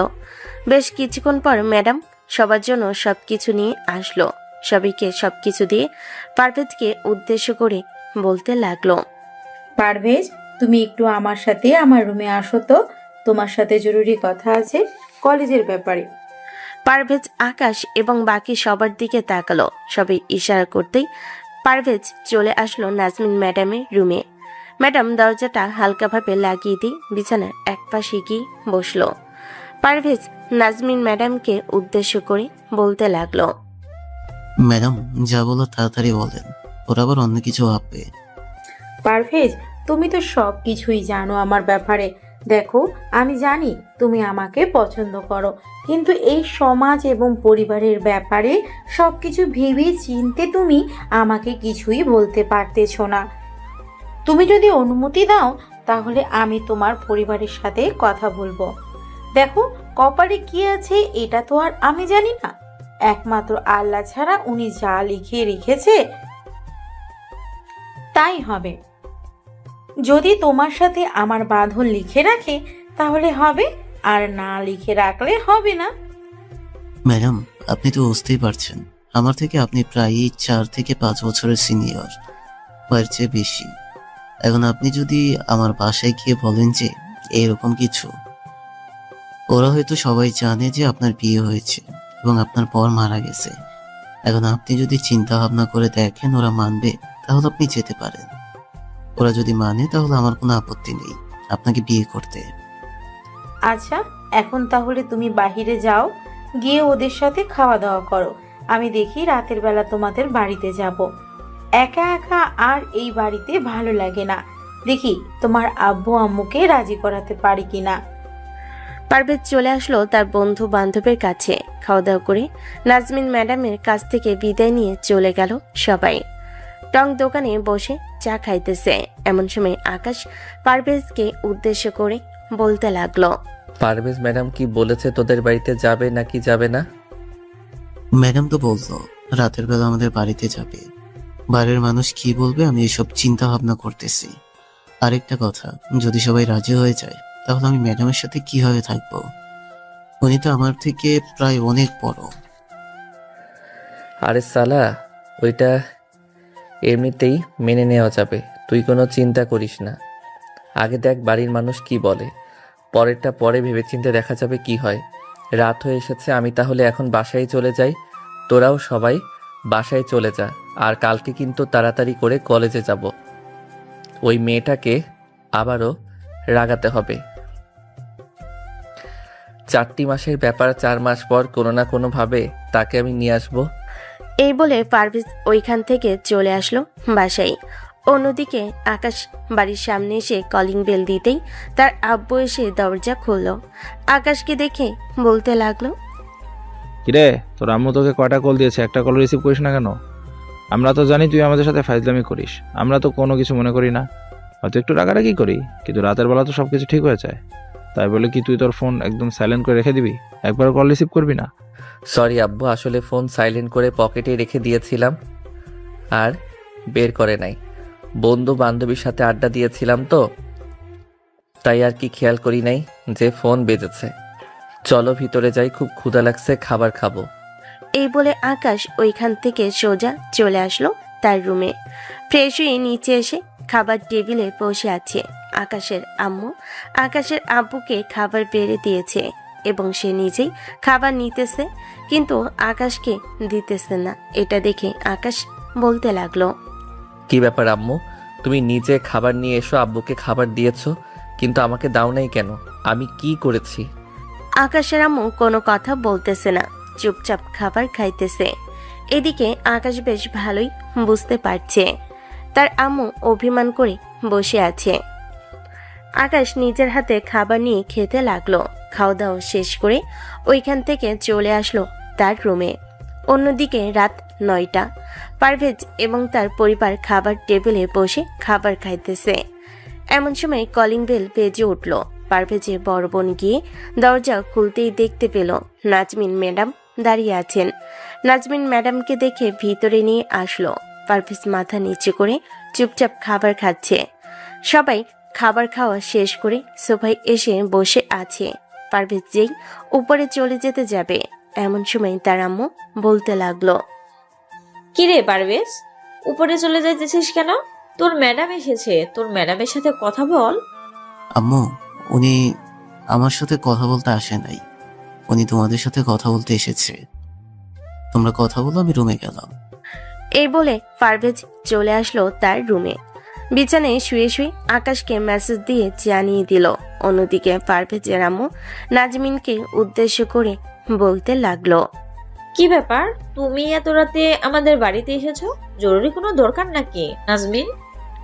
বেশ কিছুক্ষণ পর ম্যাডাম সবার জন্য সবকিছু নিয়ে আসলো। সবাইকে সবকিছু দিয়ে পারভেজকে উদ্দেশ্য করে বলতে লাগলো, পারভেজ, তুমি একটু আমার সাথে আমার রুমে আসো তো, তোমার সাথে জরুরি কথা আছে কলেজের ব্যাপারে। পারভেজ আকাশ এবং বাকি সবার দিকে তাকালো। সবাই ইশারা করতেই পারভেজ চলে আসলো নাজমিন ম্যাডামের রুমে। ম্যাডাম দরজাটা হালকাভাবে লাগিয়ে দিয়ে বিছানার একপাশে গিয়ে বসলো। পারভেজ নাজমিন ম্যাডামকে উদ্দেশ্য করে বলতে লাগলো, ম্যাডাম যা বলো তাড়াতাড়ি বলেন, ওরা আবার অন্য কিছু ভাববে। পারভেজ, তুমি তো সব কিছুই জানো আমার ব্যাপারে। দেখো, আমি জানি তুমি আমাকে পছন্দ করো, কিন্তু এই সমাজ এবং পরিবারের ব্যাপারে সবকিছু ভেবে চিনতে তুমি আমাকে কিছুই বলতে পারতেছো না। তুমি যদি অনুমতি দাও তাহলে আমি তোমার পরিবারের সাথে কথা বলবো। দেখো, কপালে কি আছে এটা তো আর আমি জানি না, একমাত্র আল্লাহ ছাড়া উনি যা লিখে রেখেছে তাই হবে। যদি তোমার সাথে আমার বাঁধন লিখে রাখে তাহলে হবে, আর না লিখে রাখলে হবে না। ম্যাডাম আপনি তো বুঝতেই পারছেন, আমার থেকে আপনি প্রায় 4 থেকে 5 বছরের সিনিয়র, এর চেয়ে বেশি। এখন আপনি যদি আমার বাসায় গিয়ে বলেন যে এরকম কিছু, ওরা হয়তো সবাই জানে যে আপনার বিয়ে হয়েছে এবং আপনার পর মারা গেছে। এখন আপনি যদি চিন্তা ভাবনা করে দেখেন ওরা মানবে, তাহলে আপনি যেতে পারেন। ওরা যদি মানে তাহলে আমার কোনো আপত্তি নেই আপনাকে বিয়ে করতে। আচ্ছা, এখন তাহলে তুমি বাহিরে যাও, গিয়ে ওদের সাথে খাওয়া দাওয়া করো। আমি দেখি রাতের বেলা তোমাদের বাড়িতে যাব। একা একা আর এই বাড়িতে ভালো লাগে না। দেখি তোমার আব্বু আম্মুকে রাজি করাতে পারি কিনা। পারভেজ চলে আসলো তার বন্ধু বান্ধবের কাছে। খাওয়া দাওয়া করে নাজমিন ম্যাডামের কাছ থেকে বিদায় নিয়ে চলে গেল সবাই। টং দোকানে বসে চা খাইতেছে। এমন সময় আকাশ পারভেজকে উদ্দেশ্য করে বলতে লাগলো, পারভেজ ম্যাডাম কি বলেছে তোদের বাড়িতে যাবে নাকি যাবে না? ম্যাডাম তো বললো রাতের বেলা আমাদের বাড়িতে যাবে। বাড়ির মানুষ কি বলবে আমি এসব চিন্তা ভাবনা করতেছি। আরেকটা কথা, যদি সবাই রাজি হয়ে যায় তাহলে আমি ম্যাডামের সাথে কিভাবে থাকবো? উনি তো আমার থেকে প্রায় অনেক বড়। আরে সালা, ওইটা এমনিতেই মেনে নেওয়া যাবে, তুই কোনো চিন্তা করিস না। আগে দেখ বাড়ির মানুষ কি বলে, পরেরটা পরে ভেবেচিন্তে দেখা যাবে কি হয়। রাত হয়ে এসেছে, আমি তাহলে এখন বাসায় চলে যাই। তোরাও সবাই বাসায় চলে যা, আর কালকে কিন্তু তাড়াতাড়ি করে কলেজে যাব। ওই মেয়েটাকে আবারও রাগাতে হবে। 4টি মাসের ব্যাপার, 4 মাস পর কোনো না কোনোভাবে তাকে আমি নিয়ে আসবো। এই বলে পারভেজ ওইখান থেকে চলে আসলো বাসায়। অন্যদিকে আকাশ বাড়ির সামনে এসে কলিং বেল দিতেই তার আব্বু এসে দরজা খুললো। আকাশকে দেখে বলতে লাগলো, কিরে, তোর আম্মু তোকে কয়টা কল দিয়েছে, একটা কল রিসিভ করিস না কেন? আমরা তো জানি তুই আমাদের সাথে ফাইজলামি করিস, আমরা তো কোনো কিছু মনে করি না, হয়তো একটু রাগারাগি করি, কিন্তু রাতের বেলা তো সবকিছু ঠিক হয়ে যায়। তাই বলে কি তুই তোর ফোন একদম সাইলেন্ট করে রেখে দিবি, একবার কল রিসিভ করবি না? সরি আব্বু, আসলে ফোন সাইলেন্ট করে পকেটে রেখে দিয়েছিলাম আর বের করে নাই। বন্ধু বান্ধবীর সাথে আড্ডা দিয়েছিলাম তো, তাই আর কি খেয়াল করি নাই যে ফোন বেজেছে। চলো ভিতরে যাই, খুব ক্ষুধা লাগছে, খাবার খাবো। এই বলে আকাশ ওইখান থেকে সোজা চলে আসলো তার রুমে। ফ্রেশ হয়ে নিচে এসে খাবার টেবিলে বসে আছে। আকাশের আম্মু আকাশের আব্বুকে খাবার বেড়ে দিয়েছে এবং সে নিজেই খাবার নিতেছে, কিন্তু আকাশকে দিতেছে না। এটা দেখে আকাশ বলতে লাগলো, কি ব্যাপার আম্মু, তুমি নিজে খাবার নিয়ে এসো, আব্বুকে খাবার দিয়েছো কিন্তু আমাকে দাও নাই কেন? আমি কি করেছি? আকাশের আম্মু কোনো কথা বলতেছে না, চুপচাপ খাবার খাইতেছে। এদিকে আকাশ বেশ ভালোই বুঝতে পারছে তার আম্মু অভিমান করে বসে আছে। আকাশ নিজের হাতে খাবার নিয়ে খেতে লাগলো। খাওয়া দাওয়া শেষ করে ওইখান থেকে চলে আসলো তার রুমে। অন্যদিকে রাত 9টা। পারভেজ এবং তার পরিবার খাবার টেবিলে বসে খাবার খাইতেছে। এমন সময় কলিং বেল বেজে উঠল। পারভেজের বড় বোন গিয়ে দরজা খুলতেই দেখতে পেল নাজমিন ম্যাডাম দাঁড়িয়ে আছেন। নাজমিন ম্যাডামকে দেখে ভিতরে নিয়ে আসলো। পারভেজ মাথা নিচু করে চুপচাপ খাবার খাচ্ছে। সবাই খাবার খাওয়া শেষ করে সোফায় এসে বসে আছে। পারভেজ যেই উপরে চলে যেতে যাবে, এমন সময় তার আম্মু বলতে লাগলো, কিরে পারভেজ, উপরে চলে যাইতেছিস কেন? তোর ম্যাডাম এসেছে, তোর ম্যাডামের সাথে কথা বল। আম্মু, উনি আমার সাথে কথা বলতে আসে নাই, উনি তোমাদের সাথে কথা বলতে এসেছে। তোমরা কথা বলো, আমি রুমে গেলাম। এই বলে পারভেজ চলে আসলো তার রুমে। বিছানায় শুয়ে শুয়ে আকাশকে মেসেজ দিয়ে জানিয়ে দিল। অন্যদিকে পারভেজের আম্মু নাজমিনকে উদ্দেশ্য করে বলতে লাগলো, কি ব্যাপার, তুমি এত রাতে আমাদের বাড়িতে এসেছো? জরুরি কোনো দরকার নাকি নাজমিন?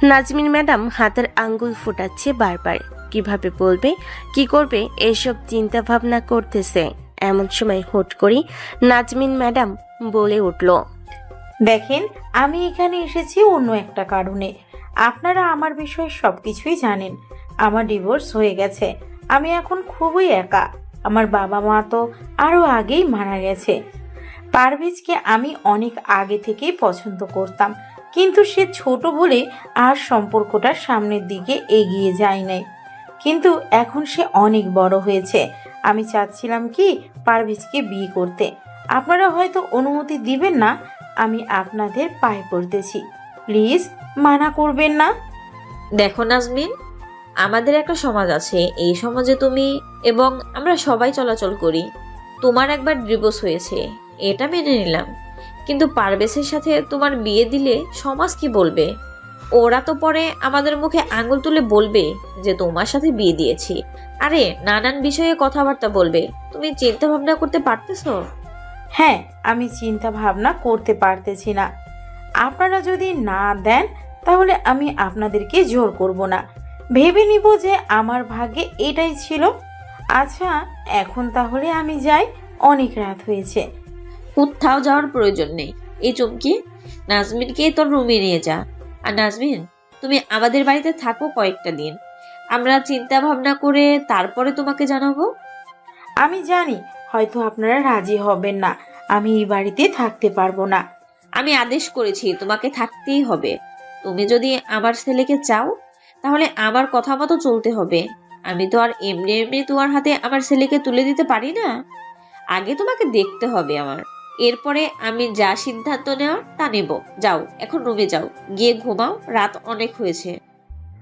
নাজমিন ম্যাডাম হাতের আঙ্গুল ফুটাচ্ছে বারবার। কিভাবে বলবে, কি করবে এসব চিন্তা ভাবনা করতেছে। এমন সময় হুট করে নাজমিন ম্যাডাম বলে উঠল, দেখেন, আমি এখানে এসেছি অন্য একটা কারণে। আপনারা আমার বিষয়ে সবকিছুই জানেন। আমার ডিভোর্স হয়ে গেছে, আমি এখন খুবই একা। আমার বাবা মা তো আরো আগেই মারা গেছে। পারভেজকে আমি অনেক আগে থেকেই পছন্দ করতাম, কিন্তু সে ছোট বলে আর সম্পর্কটা সামনের দিকে এগিয়ে যায় নাই। কিন্তু এখন সে অনেক বড় হয়েছে। আমি চাচ্ছিলাম কি পারভেজকে বিয়ে করতে। আপনারা হয়তো অনুমতি দিবেন না, আমি আপনাদের পায়ে পড়তেছি, প্লিজ মানা করবেন না। দেখো নাজমিন, আমাদের একটা সমাজ আছে, এই সমাজে তুমি এবং আমরা সবাই চলাচল করি। তোমার একবার ডিভোর্স হয়েছে, এটা মেনে নিলাম, কিন্তু পারভেজের সাথে তোমার বিয়ে দিলে সমাজ কি বলবে? ওরা তো পরে আমাদের মুখে আঙুল তুলে বলবে যে তোমার সাথে বিয়ে দিয়েছি। আরে নানান বিষয়ে কথাবার্তা বলবে। তুমি চিন্তা ভাবনা করতে পারতেছো? হ্যাঁ, আমি চিন্তা ভাবনা করতে পারতেছি না। আপনারা যদি না দেন তাহলে আমি আপনাদেরকে জোর করব না, ভেবে নিব যে আমার ভাগ্যে এটাই ছিল। আচ্ছা, এখন তাহলে আমি যাই, অনেক রাত হয়েছে। কোথাও যাওয়ার প্রয়োজন নেই। এই চুমকি, নাজমিনকে তোর রুমে নিয়ে যা। আর নাজমিন, তুমি আমাদের বাড়িতে থাকো কয়েকটা দিন। আমরা চিন্তা ভাবনা করে তারপরে তোমাকে জানাবো। আমি জানি হয়তো আপনারা রাজি হবেন না, আমি এই বাড়িতে থাকতে পারবো না। আমি আদেশ করেছি তোমাকে থাকতেই হবে। তুমি যদি আমার ছেলেকে চাও তাহলে আমার কথা মতো চলতে হবে। আমি তো আর এমনি এমনি তোমার হাতে আমার ছেলেকে তুলে দিতে পারি না। আগে তোমাকে দেখতে হবে আমার, এরপরে আমি যা সিদ্ধান্ত নেওয়ার তা নেব। যাও, এখন রুমে যাও, গিয়ে ঘুমাও, রাত অনেক হয়েছে।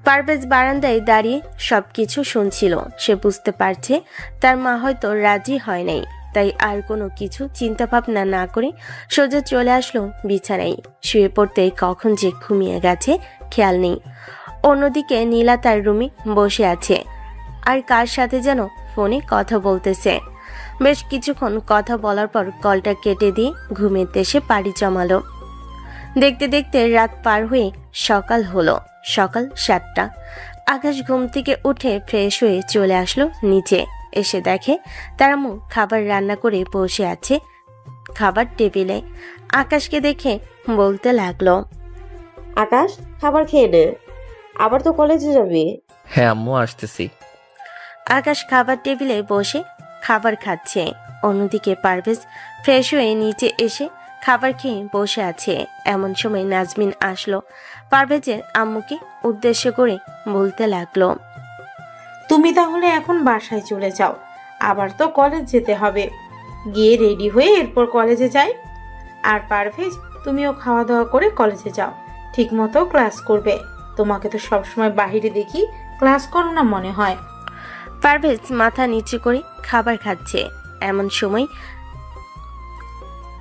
পারভেজ বারান্দায় দাঁড়িয়ে সবকিছু শুনছিল। সে বুঝতে পারছে তার মা হয়তো রাজি হয় নাই, তাই আর কোনো কিছু চিন্তা ভাবনা না করে সোজা চলে আসলো বিছানায়। শুয়ে পড়তে কখন যে ঘুমিয়ে গেছে খেয়াল নেই। অন্যদিকে নীলা তার রুমে বসে আছে আর কার সাথে যেন ফোনে কথা বলতেছে। বেশ কিছুক্ষণ কথা বলার পর কলটা কেটে দিয়ে ঘুমের দেশে পাড়ি জমালো। দেখতে দেখতে রাত পার হয়ে সকাল হলো। সকাল 7টা। আকাশ ঘুম থেকে উঠে ফ্রেশ হয়ে চলে আসলো নিচে। এসে দেখে তার আম্মু খাবার রান্না করে বসে আছে খাবার টেবিলে। আকাশকে দেখে বলতে লাগলো, আকাশ, খাবার খেয়ে নে, আবার তো কলেজে যাবি। হ্যাঁ আম্মু, আসতেছি। আকাশ খাবার টেবিলে বসে খাবার খাচ্ছে। অন্যদিকে পারভেজ ফ্রেশ হয়ে নিচে এসে খাবার খেয়ে বসে আছে। এমন সময় নাজমিন আসলো। পারভেজের আম্মুকে উদ্দেশ্য করে বলতে লাগলো, তুমি তাহলে এখন বাসায় চলে যাও, আবার তো কলেজ যেতে হবে। গিয়ে রেডি হয়ে এরপর কলেজে যাই। আর পারভেজ, তুমিও খাওয়া দাওয়া করে কলেজে যাও, ঠিক মতো ক্লাস করবে। তোমাকে তো সবসময় বাহিরে দেখি, ক্লাস করো না মনে হয়। পারভেজ মাথা নিচু করে খাবার খাচ্ছে। এমন সময়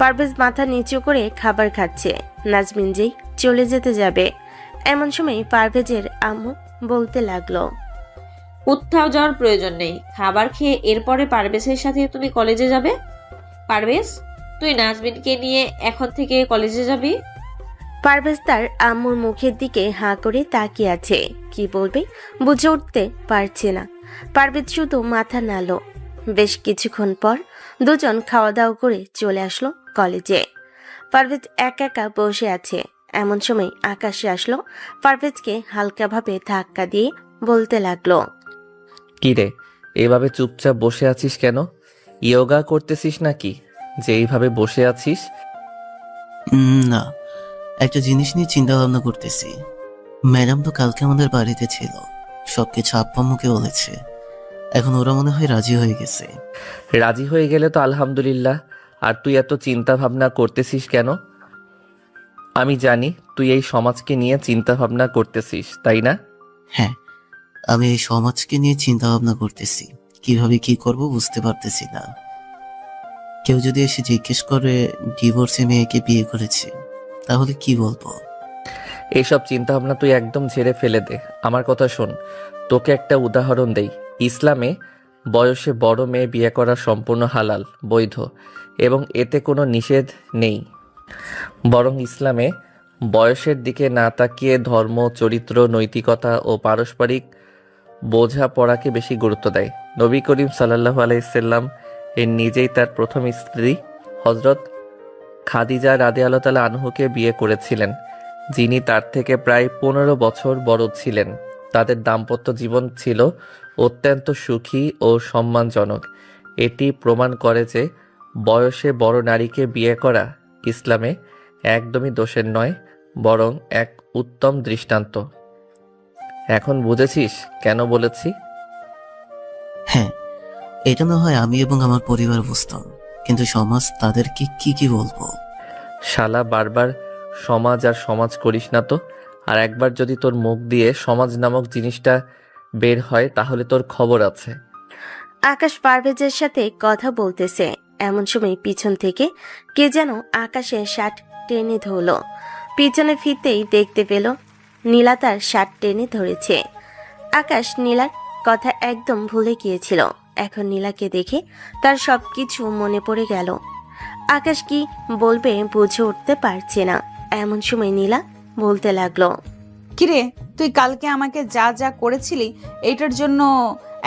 পারভেজ মাথা নিচু করে খাবার খাচ্ছে। নাজমিন যেই চলে যেতে যাবে, এমন সময় পারভেজের আম্মু বলতে লাগলো, কোথাও যাওয়ার প্রয়োজন নেই। খাবার খেয়ে এরপরে পারভেজের সাথে তুমি কলেজে যাবে। পারভেজ, তুই নাজমিনকে নিয়ে এখন থেকে কলেজে যাবি। পারভেজ তার আম্মুর মুখের দিকে হাঁ করে তাকিয়ে আছে। কি বলবে বুঝে উঠতে পারছে না। পারভেজ শুধু মাথা নাড়ল। বেশ কিছুক্ষণ পর দুজন খাওয়া দাওয়া করে চলে আসলো কলেজে। পারভেজ একা একা বসে আছে। এমন সময় আকাশে আসলো। পারভেজকে হালকাভাবে ধাক্কা দিয়ে বলতে লাগলো, কি রে, এভাবে চুপচাপ বসে আছিস কেন? ইয়োগা করতেছিস নাকি যে এইভাবে বসে আছিস? না, একটা জিনিস নিয়ে চিন্তা ভাবনা করতেছি। ম্যাডাম তো কালকে আমাদের বাড়িতে ছিল, সবকিছু আব্বা আম্মুকে বলেছে। এখন ওরা মনে হয় রাজি হয়ে গেছে। রাজি হয়ে গেলে তো আলহামদুলিল্লাহ। আর তুই এত চিন্তা ভাবনা করতেছিস কেন? আমি জানি তুই এই সমাজকে নিয়ে চিন্তা ভাবনা করতেছিস, তাই না? হ্যাঁ, আমি এই সমাজকে নিয়ে চিন্তা ভাবনা করতেছি। কিভাবে কি করব বুঝতে পারতেছি না। কেউ যদি এসে জিজ্ঞেস করে ডিভোর্সে মেয়েকে বিয়ে করেছে, তাহলে কি বলবো? এইসব চিন্তা ভাবনা তুই একদম ঝেড়ে ফেলে দে। আমার কথা শোন, তোকে একটা উদাহরণ দেই। ইসলামে বয়সে বড় মেয়ে বিয়ে করা সম্পূর্ণ হালাল, বৈধ, এবং এতে কোনো নিষেধ নেই। বরং ইসলামে বয়সের দিকে না তাকিয়ে ধর্ম, চরিত্র, নৈতিকতা ও পারস্পরিক বোঝাপড়াকে বেশি গুরুত্ব দেয়। নবী করিম সাল্লাল্লাহু আলাইহি এর নিজেই তার প্রথম স্ত্রী হজরত খাদিজা রাদিয়াল্লাহু তাআলা আনহুকে বিয়ে করেছিলেন, যিনি তার থেকে প্রায় 15 বছর বড় ছিলেন। তাদের দাম্পত্য জীবন ছিল অত্যন্ত সুখী ও সম্মানজনক। এটি প্রমাণ করে যে বয়সে বড় নারীকে বিয়ে করা ইসলামে একদমই দোষের নয়, বরং এক উত্তম দৃষ্টান্ত। এখন বুঝেছিস কেন বলেছি? হ্যাঁ, এটা না হয় আমি এবং আমার পরিবার বুঝতাম, কিন্তু সমাজ তাদেরকে কি বলবো? শালা, বারবার সমাজ আর সমাজ করিস না তো। আর একবার যদি তোর মুখ দিয়ে সমাজ নামক জিনিসটা বের হয় তাহলে তোর খবর আছে। আকাশ পারভেজের সাথে কথা বলতেছে। এমন সময় পিছন থেকে কে যেন আকাশের শার্ট টেনে ধরল। পিছনে ফিরতেই দেখতে পেল নীলা তার শার্ট টেনে ধরেছে। আকাশ নীলার কথা একদম ভুলে গিয়েছিল। এখন নীলাকে দেখে তার সবকিছু মনে পড়ে গেল। আকাশ কি বলবে বুঝে উঠতে পারছে না। এমন সময় নীলা বলতে লাগলো, কিরে, তুই কালকে আমাকে যা যা করেছিলি এইটার জন্য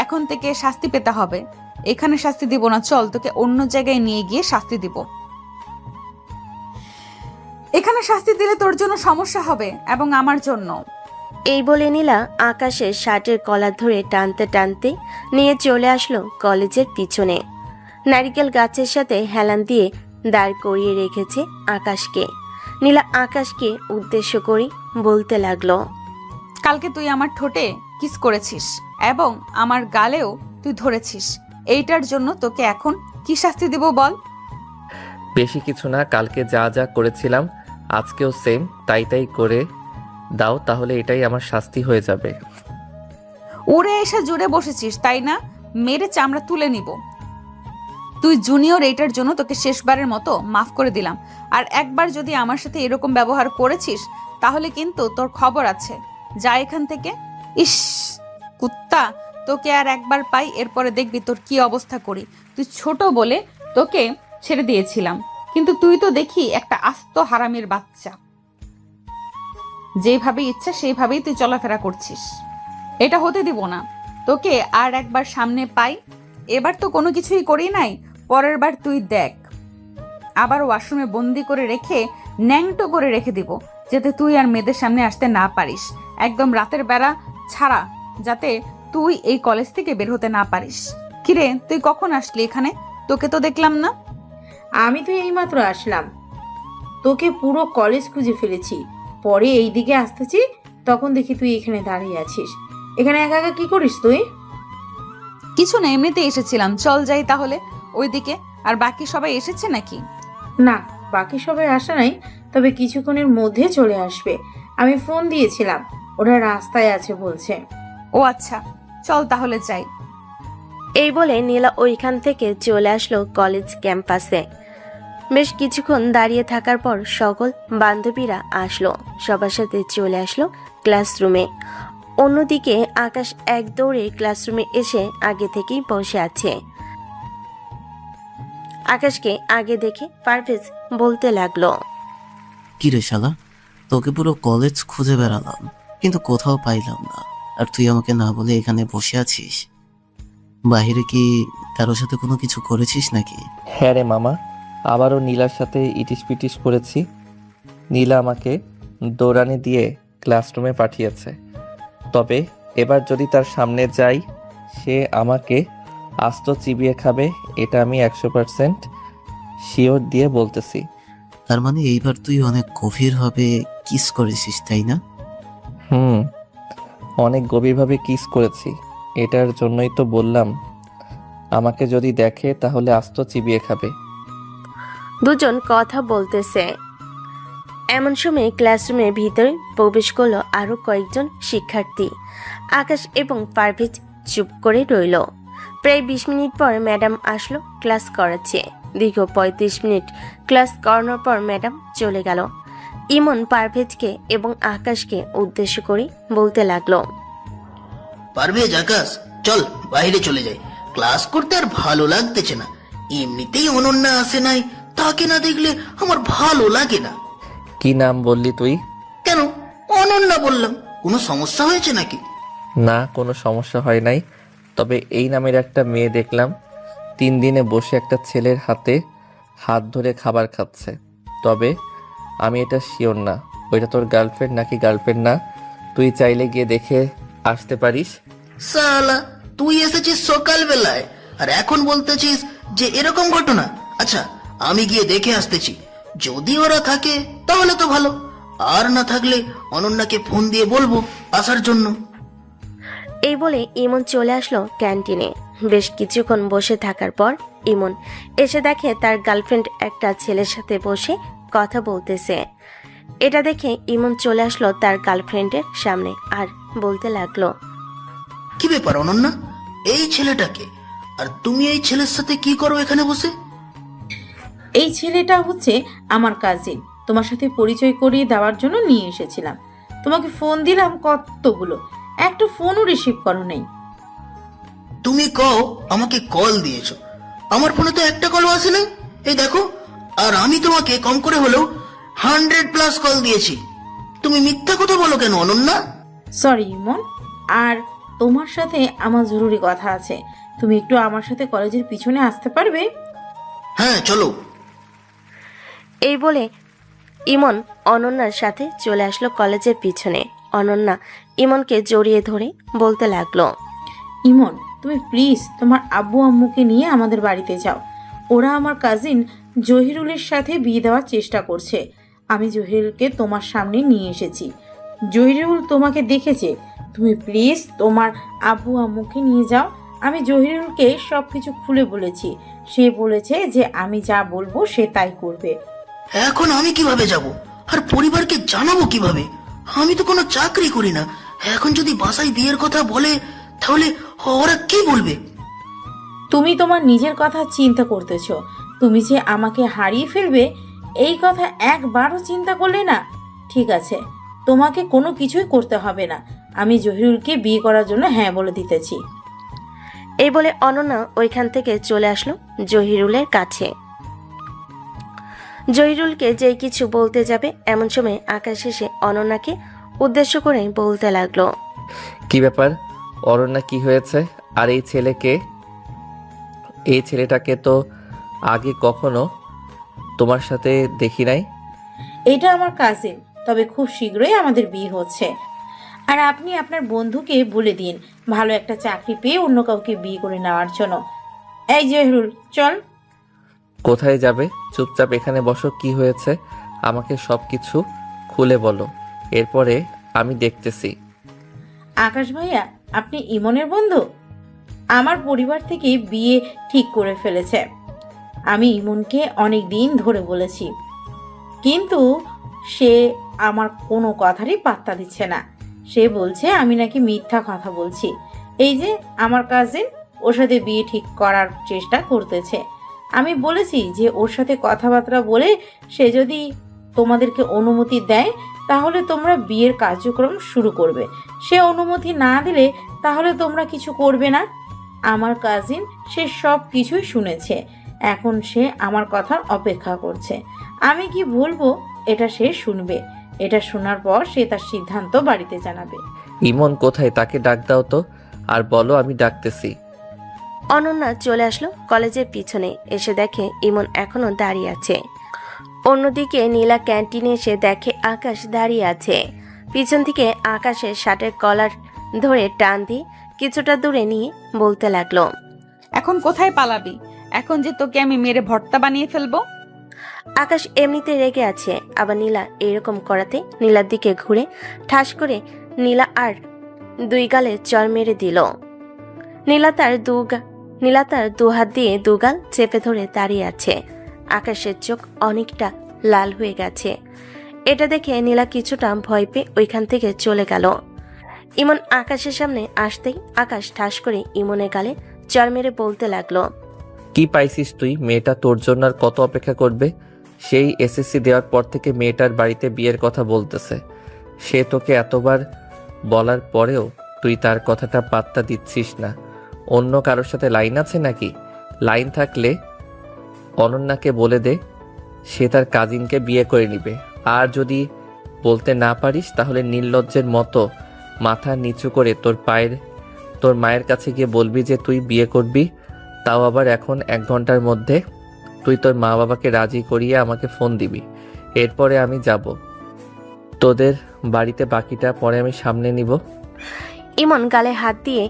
এখন থেকে শাস্তি পেতে হবে। এখানে শাস্তি দিব না, চল তোকে অন্য জায়গায় নিয়ে গিয়ে শাস্তি দিব। এখানে শাস্তি দিলে তোর জন্য সমস্যা হবে এবং আমার জন্য। এই বলে নীলা আকাশের শার্টের কলার ধরে টানতে টানতে নিয়ে চলে আসলো কলেজের পিছনে। নারিকেল গাছের সাথে হেলান দিয়ে দাঁড় করিয়ে রেখেছে আকাশকে। নীলা আকাশকে উদ্দেশ্য করে বলতে লাগলো, কালকে তুই আমার ঠোঁটে কিস করেছিস এবং আমার গালেও তুই ধরেছিস। এইটার জন্য তোকে এখন কি শাস্তি দিব বল? বেশি কিছু না, কালকে যা যা করেছিলাম আজকেও সেম তাই করে দাও, তাহলে এটাই আমার শাস্তি হয়ে যাবে। উড়ে এসে জুড়ে বসেছিস তাই না? মেরে চামড়া তুলে নিব। তুই জুনিয়র, এইটার জন্য তোকে শেষবারের মতো মাফ করে দিলাম। আর একবার যদি আমার সাথে এরকম ব্যবহার করেছিস তাহলে কিন্তু তোর খবর আছে। যা এখান থেকে। ইস কুত্তা, তোকে আর একবার পাই এরপরে দেখবি তোর কি অবস্থা করি। তুই ছোট বলে তোকে ছেড়ে দিয়েছিলাম, কিন্তু তুই তো দেখি একটা আস্ত হারামির বাচ্চা। যেভাবে ইচ্ছা সেইভাবেই তুই চলাফেরা করছিস। এটা হতে দিব না। তোকে আর একবার সামনে পাই। এবার তো কোনো কিছুই করি নাই, পরের বার তুই দেখ। আবার ওয়াশরুমে বন্দি করে রেখে ন্যাংটো করে রেখে দিব, যাতে তুই আর মেয়েদের সামনে আসতে না পারিস। একদম রাতের বেলা ছাড়া, যাতে তুই এই কলেজ থেকে বের হতে না পারিস। কিরে, তুই কখন আসলি এখানে? তোকে তো দেখলাম না। আমি তো এইমাত্র আসলাম। তোকে পুরো কলেজ খুঁজে ফেলেছি, পরে এই দিকে আসতেছি তখন দেখি তুই এখানে দাঁড়িয়ে আছিস। এখানে একা একা কি করিস তুই? কিছু না, এমনিতে এসেছিলাম। চল যাই তাহলে ওইদিকে। আর বাকি সবাই এসেছে নাকি? না, বাকি সবাই আসা নাই, তবে কিছুক্ষণের মধ্যে চলে আসবে। আমি ফোন দিয়েছিলাম, ওরা রাস্তায় আছে বলছে। ও আচ্ছা, চল তাহলে যাই। এই বলে নীলা ওইখান থেকে চলে আসলো কলেজ ক্যাম্পাসে। বেশ কিছুক্ষণ দাঁড়িয়ে থাকার পর সকল বান্ধবীরা আসলো, সবার সাথে চলে আসলো ক্লাসরুমে। অন্যদিকে আকাশ এক দৌড়ে ক্লাসরুমে এসে আগে থেকেই বসে আছে। আকাশকে আগে দেখে পারভেজ বলতে লাগলো, কিরে শালা, তোকে পুরো কলেজ খুঁজে বেড়ালাম কিন্তু কোথাও পাইলাম না, আর তুই আমাকে না বলে এখানে বসে আছিস। বাহিরে কি কারোর সাথে কোনো কিছু করেছিস নাকি? হ্যাঁ রে মামা, আবারও নীলার সাথে ইটিস পিটিস করেছি। নীলা আমাকে দৌড়ানি দিয়ে ক্লাসরুমে পাঠিয়েছে। তবে এবার যদি তার সামনে যাই, সে আমাকে আস্ত চিবিয়ে খাবে, এটা আমি 100% শিওর দিয়ে বলতেছি। তার মানে এইবার তুই অনেক গভীরভাবে কিস করেছিস, তাই না? অনেক গভীরভাবে কিস করেছি। এটার জন্যই তো বললাম, আমাকে যদি দেখে তাহলে আস্ত চিবিয়ে খাবে। দুজন কথা বলতেছে। এমন সময় ক্লাসরুমের ভিতরে প্রবেশ করলো আরো কয়েকজন শিক্ষার্থী। আকাশ এবং পারভেজ চুপ করে রইল। প্রায় 20 মিনিট পর ম্যাডাম আসলো ক্লাস করাচ্ছে। দীর্ঘ 35 মিনিট ক্লাস করানোর পর ম্যাডাম চলে গেল। ইমন পারভেজকে এবং আকাশকে উদ্দেশ্য করে বলতে লাগলো, পারভেজ, আকাশ, চল বাইরে চলে যাই। ক্লাস করতে আর ভালো লাগতেছে না। এমনিতেই অনন্যা আসে নাই, তাকে না দেখলে আমার ভালো লাগে না। কি নাম বললি তুই? কেন অনন্যা বললাম? কোনো সমস্যা হয়েছে নাকি? না, কোনো সমস্যা হয় নাই। তবে এই নামের একটা মেয়ে দেখলাম 3 দিনে বসে একটা ছেলের হাতে হাত ধরে খাবার খাচ্ছে। তবে আমি এটা শিওর না ওইটা তোর গার্লফ্রেন্ড নাকি গার্লফ্রেন্ড না। তুই চাইলে গিয়ে দেখে আসতে পারিস। সালা, তুই এসেছিস সকাল বেলায় আর এখন বলতেছিস যে এরকম ঘটনা। আচ্ছা, আমি গিয়ে দেখে আসতেছি। যদি ওরা থাকে তাহলে তো ভালো, আর না থাকলে অনন্যাকে ফোন দিয়ে বলবো আসার জন্য। এই বলে ইমন চলে আসলো ক্যান্টিনে। বেশ কিছুক্ষণ বসে থাকার পর ইমন এসে দেখে তার গার্লফ্রেন্ড একটা ছেলের সাথে বসে কথা বলতেছে। এটা দেখে ইমন চলে আসলো তার গার্লফ্রেন্ডের সামনে আর বলতে লাগলো, কি ব্যাপার অনন্যা, এই ছেলেটাকে? আর তুমি এই ছেলের সাথে কি করো এখানে বসে? এই ছেলেটা হচ্ছে আমার কাজিন, তোমার সাথে পরিচয় করিয়ে দেওয়ার জন্য নিয়ে এসেছিলাম। তোমাকে ফোন দিলাম কতগুলো, একটা ফোনও রিসিভ করো নাই। তুমি কও আমাকে কল দিয়েছো, আমার ফোনে তো একটা কলও আসে নাই, এই দেখো। আর আমি তোমাকে কম করে হলেও 100+ কল দিয়েছি। তুমি মিথ্যা কথা বলো কেন অনন্যা? সরি ইমন, আর তোমার সাথে আমার জরুরি কথা আছে। তুমি একটু আমার সাথে কলেজের পিছনে আসতে পারবে? হ্যাঁ চলো। এই বলে ইমন অনন্যার সাথে চলে আসলো কলেজের পিছনে। অনন্যা ইমনকে জড়িয়ে ধরে বলতে লাগলো, ইমন তুমি প্লিজ তোমার আব্বু আম্মুকে নিয়ে আমাদের বাড়িতে যাও। ওরা আমার কাজিন জহিরুলের সাথে বিয়ে দেওয়ার চেষ্টা করছে। আমি জহিরুলকে তোমার সামনে নিয়ে এসেছি। জহিরুল তোমাকে দেখেছে। তুমি প্লিজ তোমার আব্বু আম্মুকে নিয়ে যাও। আমি জহিরুলকে সব কিছু খুলে বলেছি। সে বলেছে যে আমি যা বলবো সে তাই করবে। এখন আমি কিভাবে যাব আর পরিবারকে জানাবো কিভাবে? আমি তো কোনো চাকরি করি না। এখন যদি বাসায় বিয়ের কথা বলে তাহলে ওরা কি বলবে? তুমি তোমার নিজের কথা চিন্তা করতেছ। তুমি যে আমাকে হারিয়ে ফেলবে এই কথা একবারও চিন্তা করলে না। ঠিক আছে, তোমাকে কোনো কিছুই করতে হবে না। আমি জহিরুলকে বিয়ে করার জন্য হ্যাঁ বলে দিতেছি। এই বলে অনন্যা ওইখান থেকে চলে আসলো জহিরুলের কাছে। জহিরুলকে যেই কিছু বলতে যাবে এমন সময় আকাশ এসে অনন্যাকে উদ্দেশ্য করে বলতে লাগলো, কি ব্যাপার অরণ্যা, কি হয়েছে? আর এই ছেলেকে, এই ছেলেটাকে তো আগে কখনো তোমার সাথে দেখি নাই। এটা আমার কাজিন, তবে খুব শীঘ্রই আমাদের বিয়ে হচ্ছে। আর আপনি আপনার বন্ধুকে বলে দিন ভালো একটা চাকরি পেয়ে অন্য কাউকে বিয়ে করে নেওয়ার জন্য। এই জহিরুল চল। কোথায় যাবে? চুপচাপ এখানে বসো। কি হয়েছে আমাকে সব কিছু খুলে বলো, এরপরে আমি দেখতেছি। আকাশ ভাইয়া, আপনি ইমনের বন্ধু? আমার পরিবার থেকে বিয়ে ঠিক করে ফেলেছে। আমি ইমনকে অনেক দিন ধরে বলেছি, কিন্তু সে আমার কোনো কথারই পাত্তা দিচ্ছে না। সে বলছে আমি নাকি মিথ্যা কথা বলছি। এই যে আমার কাজিন ওর সাথে বিয়ে ঠিক করার চেষ্টা করতেছে। আমি বলেছি যে ওর সাথে কথাবার্তা বলে সে যদি তোমাদেরকে অনুমতি দেয় তাহলে তোমরা বিয়ের কার্যক্রম শুরু করবে। সে অনুমতি না দিলে তাহলে তোমরা কিছু করবে না। আমার কাজিন সে সব কিছুই শুনেছে। এখন সে আমার কথার অপেক্ষা করছে। আমি কি বলবো এটা সে শুনবে। এটা শোনার পর সে তার সিদ্ধান্ত বাড়িতে জানাবে। ইমন কোথায়? তাকে ডাক দাও তো, আর বলো আমি ডাকতেছি। অনন্যা চলে আসলো কলেজের পিছনে। এসে দেখে ইমন এখনো দাঁড়িয়ে আছে। অন্যদিকে নীলা ক্যান্টিনে এসে দেখে আকাশ দাঁড়িয়ে আছে। পিছন থেকে আকাশের শার্টের কলার ধরে টান দিয়ে কিছুটা দূরে নিয়ে বলতে লাগলো, এখন কোথায় পালাবি? এখন যে তোকে আমি মেরে ভর্তা বানিয়ে ফেলবো। আকাশ এমনিতে রেগে আছে, আবার নীলা এরকম করাতে নীলার দিকে ঘুরে ঠাস করে নীলা আর দুই গালে চড় মেরে দিল। নীলা তার দু হাত দিয়ে দুগাল চেপে ধরে দাঁড়িয়ে আছে। আকাশের চোখ অনেকটা লাল হয়ে গেছে। এটা দেখে নীলা কিছুটা ভয় পেয়ে ওইখান থেকে চলে গেল। ইমন আকাশের সামনে আসতেই আকাশ ঠাস করে ইমনের গালে চড় মেরে বলতে লাগলো, কি পাইছিস তুই? মেয়েটা তোর জন্য আর কত অপেক্ষা করবে? সেই এসএসসি দেওয়ার পর থেকে মেয়েটার বাড়িতে বিয়ের কথা বলতেছে। সে তোকে এতবার বলার পরেও তুই তার কথাটা পাত্তা দিচ্ছিস না। অন্য কারোর সাথে লাইন আছে নাকি? লাইন থাকলে অনন্যাকে বলে দে, সে তার কাজিনকে বিয়ে করে নিবে। আর যদি বলতে না পারিস তাহলে নির্লজ্জের মতো মাথা নিচু করে তোর মায়ের কাছে গিয়ে বলবি যে তুই বিয়ে করবি, তাও আবার এখন 1 ঘন্টার মধ্যে। তুই তোর মা বাবাকে রাজি করিয়ে আমাকে ফোন দিবি। এরপরে আমি যাব তোদের বাড়িতে, বাকিটা পরে আমি সামনে নিব। ইমন গালে হাত দিয়ে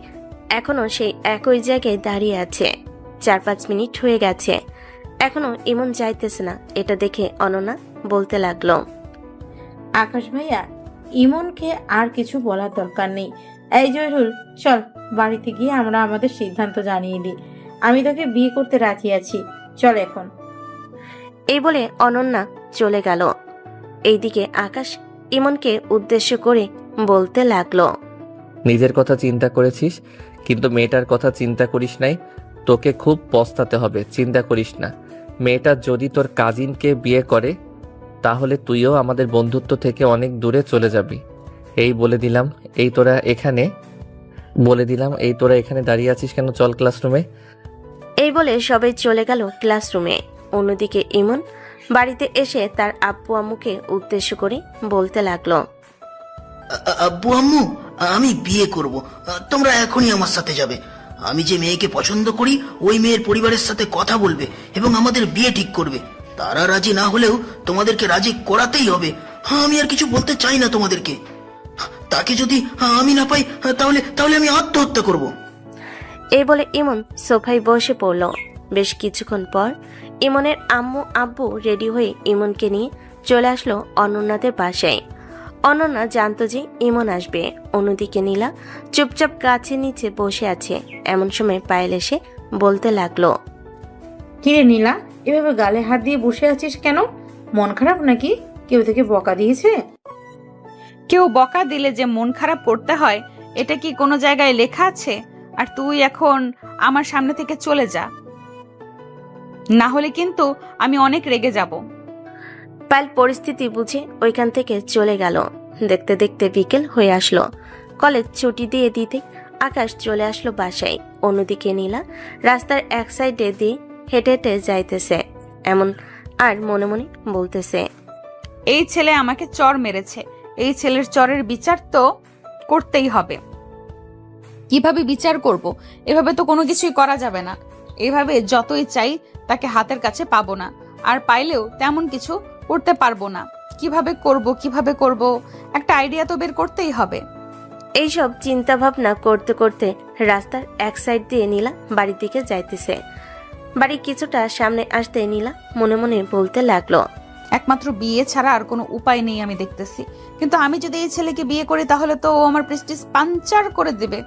এখনো সেই একই জায়গায় দাঁড়িয়ে আছে। 4-5 মিনিট হয়ে গেছে, এখনো ইমন যাইতেছে না। এটা দেখে অনন্যা বলতে লাগলো, আকাশ ভাইয়া, ইমনকে আর কিছু বলার দরকার নেই। এই জহিরুল চল, বাড়িতে গিয়ে আমরা আমাদের সিদ্ধান্ত জানিয়ে দিই। আমি তোকে বিয়ে করতে রাজি আছি, চল এখন। এই বলে অনন্যা চলে গেল। এইদিকে আকাশ ইমনকে উদ্দেশ্য করে বলতে লাগলো, নিজের কথা চিন্তা করেছিস, কিন্তু মেয়েটার কথা চিন্তা করিস নাই। তোকে খুব পস্তাতে হবে। চিন্তা করিস না। মেয়েটা যদি তোর কাজিনকে বিয়ে করে তাহলে তুইও আমাদের বন্ধুত্ব থেকে অনেক দূরে চলে যাবি। এই তোরা এখানে দাঁড়িয়ে আছিস কেন? চল ক্লাসরুমে। এই বলে সবাই চলে গেল ক্লাসরুমে। অন্যদিকে ইমন বাড়িতে এসে তার আব্বু আম্মুকে উদ্দেশ্য করে বলতে লাগলো, আব্বু আম্মু, আমি বিয়ে করব, তোমরা এখনই আমার সাথে যাবে। আমি যে মেয়েকে পছন্দ করি ওই মেয়ের পরিবারের সাথে কথা বলবে এবং আমাদের বিয়ে ঠিক করবে। তারা রাজি না হলেও তোমাদেরকে রাজি করাতেই হবে। আমি আর কিছু বলতে চাই না তোমাদেরকে। তাকে যদি আমি না পাই তাহলে আমি আত্মহত্যা করব। এই বলে ইমন সোফায় বসে পড়ল। বেশ কিছুক্ষণ পর ইমনের আম্মু আব্বু রেডি হয়ে ইমনকে নিয়ে চলে আসলো অনন্যাদের বাসায়। অনন্যা জানতো যে ইমন আসবে। অন্যদিকে নীলা চুপচাপ গাছের নিচে বসে আছে। এমন সময় পায়েল এসে বলতে লাগলো, কিরে নীলা, এভাবে গালে হাত দিয়ে বসে আছিস কেন? মন খারাপ নাকি? কেউ থেকে বকা দিয়েছে? কেউ বকা দিলে যে মন খারাপ করতে হয় এটা কি কোনো জায়গায় লেখা আছে? আর তুই এখন আমার সামনে থেকে চলে যা, না হলে কিন্তু আমি অনেক রেগে যাব। পায়েল পরিস্থিতি বুঝে ওইখান থেকে চলে গেল। দেখতে দেখতে বিকেল হয়ে আসলো। কলেজ ছুটি দিয়ে দিতে আকাশ চলে আসলো বাসায়। অন্যদিকে নীলা রাস্তার এক সাইডে দিয়ে হেঁটে হেঁটে যাইতেছে। এমন আর মনে মনে বলতেছে, এই ছেলে আমাকে চর মেরেছে, এই ছেলের চরের বিচার তো করতেই হবে। কিভাবে বিচার করব? এভাবে তো কোনো কিছুই করা যাবে না। এভাবে যতই চাই তাকে হাতের কাছে পাবো না, আর পাইলেও তেমন কিছু করতে পারবো না। কিভাবে করব একটা আইডিয়া তো বের করতেই হবে। এইসব চিন্তা ভাবনা করতে করতে রাস্তার এক সাইড দিয়ে নীলা বাড়ির দিকে যাইতেছে। বাড়ি কিছুটা সামনে আসতে নীলা মনে মনে বলতে লাগলো, একমাত্র বিয়ে ছাড়া আর কোনো উপায় নেই আমি দেখতেছি। কিন্তু আমি যদি এই ছেলেকে বিয়ে করি তাহলে তো ও আমার প্রেস্টিজ পাঞ্চার করে দেবে,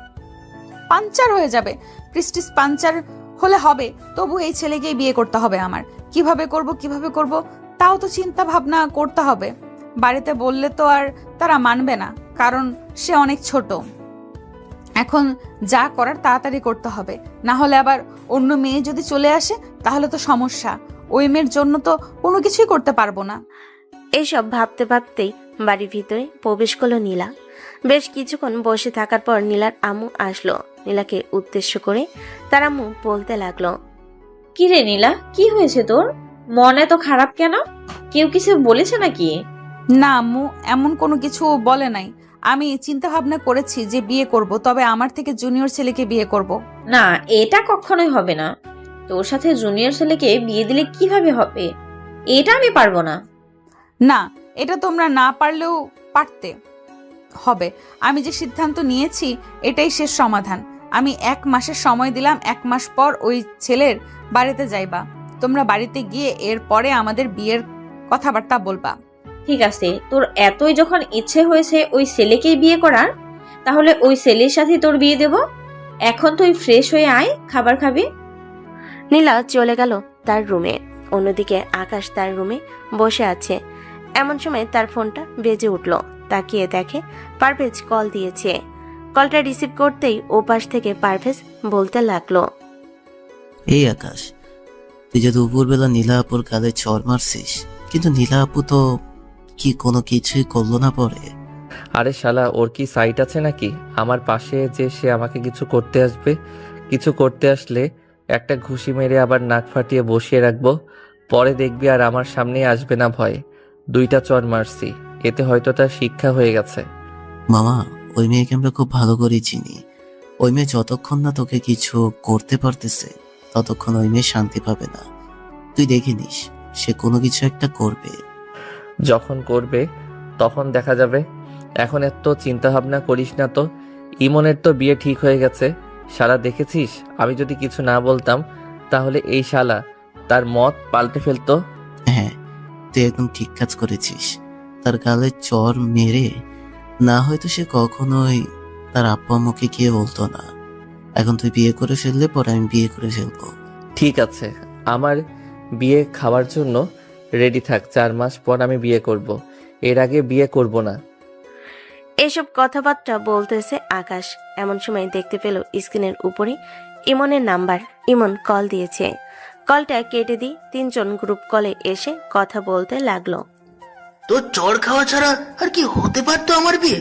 পাঞ্চার হয়ে যাবে। প্রেস্টিজ পাঞ্চার হলে হবে, তবু এই ছেলেকেই বিয়ে করতে হবে আমার। কিভাবে করব তাও তো চিন্তা ভাবনা করতে হবে। বাড়িতে বললে তো আর তারা মানবে না, কারণ সে অনেক ছোট। এখন যা করার তাড়াতাড়ি করতে হবে, না হলে আবার অন্য মেয়ে যদি চলে আসে তাহলে তো সমস্যা। ওই মেয়ের জন্য তো কোনো কিছুই করতে পারবো না। এইসব ভাবতে ভাবতেই বাড়ির ভিতরে প্রবেশ করলো নীলা। বেশ কিছুক্ষণ বসে থাকার পর নীলার আম্মু আসলো। নীলাকে উদ্দেশ্য করে তার আম্মু বলতে লাগলো, কি রে নীলা, কি হয়েছে তোর? মন এত খারাপ কেন? কেউ কিছু বলেছে নাকি? না আম্মু, এমন কোনো কিছু বলে নাই। আমি চিন্তা ভাবনা করেছি যে বিয়ে করব, তবে আমার থেকে জুনিয়র ছেলেকে বিয়ে করব। না, এটা কখনোই হবে না। তোর সাথে জুনিয়র ছেলেকে বিয়ে দিলে কিভাবে হবে? এটা আমি পারবো না। না, এটা তোমরা না পারলেও পারতে হবে। আমি যে সিদ্ধান্ত নিয়েছি এটাই শেষ সমাধান। আমি 1 মাসের সময় দিলাম, 1 মাস পর ওই ছেলের বাড়িতে যাইবা। তোমরা বাড়িতে গিয়ে এরপরে আমাদের বিয়ের কথাবার্তা বলবা। ঠিক আছে, তোর এতই যখন ইচ্ছে হয়েছে ওই ছেলেকেই বিয়ে করার, তাহলে ওই ছেলের সাথে তোর বিয়ে দেব। এখন তুই ফ্রেশ হয়ে আয়, খাবার খাবি। নীলা চলে গেল তার রুমে। অন্যদিকে আকাশ তার রুমে বসে আছে। এমন সময় তার ফোনটা বেজে উঠল। তাকিয়ে দেখে পারভেজ কল দিয়েছে। কলটা রিসিভ করতেই ওপাশ থেকে পারভেজ বলতে লাগলো, এই আকাশ, তুই যে দুপুরবেলা নীলা আপুর গালে চড় মারছিস, কিন্তু নীলা আপু তো কি কোনো কিছুই করলো না পরে? আরে শালা, ওর কি সাইট আছে নাকি আমার পাশে যে সে আমাকে কিছু করতে আসবে? কিছু করতে আসলে একটা ঘুষি মেরে আবার নাক ফাটিয়ে বসিয়ে রাখবো। পরে দেখবি আর আমার সামনে আসবে না ভয়ে। 2টা চড় মারছি, এতে হয়তো তার শিক্ষা হয়ে গেছে। মামা, ওই মেয়েকে আমরা খুব ভালো করে চিনি। ওই মেয়ে যতক্ষণ না তোকে কিছু করতে পারতেছে ততক্ষণ ওই মেয়ে শান্তি পাবে না। তুই দেখে নিস, সে কোনো কিছু একটা করবে। যখন করবে তখন দেখা যাবে। এখন এত চিন্তা ভাবনা করিস না তো। ইমনের তো বিয়ে ঠিক হয়ে গেছে। শালা দেখেছিস, আমি যদি কিছু না বলতাম তাহলে এই শালা তার মত পাল্টে ফেলতো। হ্যাঁ, তুই একদম ঠিক কাজ করেছিস। তার গালে চর মেরে না হয়তো সে কখনোই তার আব্বু আম্মুকে গিয়ে বলতো না। এখন তুই বিয়ে করে ফেললে পরে আমি বিয়ে করে ফেলবো। ঠিক আছে, আমার বিয়ে খাওয়ার জন্য রেডি থাক। 4 মাস পর আমি বিয়ে করব, এর আগে বিয়ে করব না। এসব কথাবার্তা বলতেছে আকাশ। এমন সময় দেখতে পেল স্ক্রিনের উপরে ইমনের নাম্বার। ইমন কল দিয়েছে। কলটা কেটে দিয়ে 3 জন গ্রুপ কলে এসে কথা বলতে লাগলো। তোর চড় খাওয়া ছাড়া আর কি হতে পারতো আমার বিয়ে?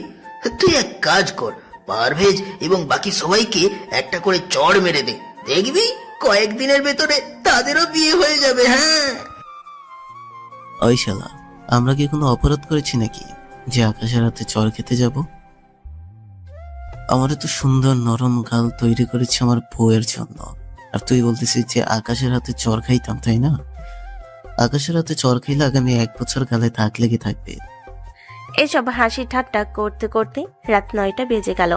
তুই এক কাজ কর, পারভেজ এবং বাকি সবাইকে একটা করে চড় মেরে দে, দেখবি কয়েকদিনের ভেতরে তাদেরও বিয়ে হয়ে যাবে। হ্যাঁ, ওই শালা, আমরা কি কোনো অপরাধ করেছি নাকি যে আকাশের হাতে চর খেতে যাব? আমার এত সুন্দর নরম গাল তৈরি করেছে আমার বউয়ের জন্য, আর তুই বলতেছিস যে আকাশের হাতে চর খাইতাম, তাই না? আকাশের হাতে চর খাইলে আগামী 1 বছর গালে দাগ লেগে থাকবে। এসব হাসি ঠাট্টা করতে করতে রাত 9টা বেজে গেল।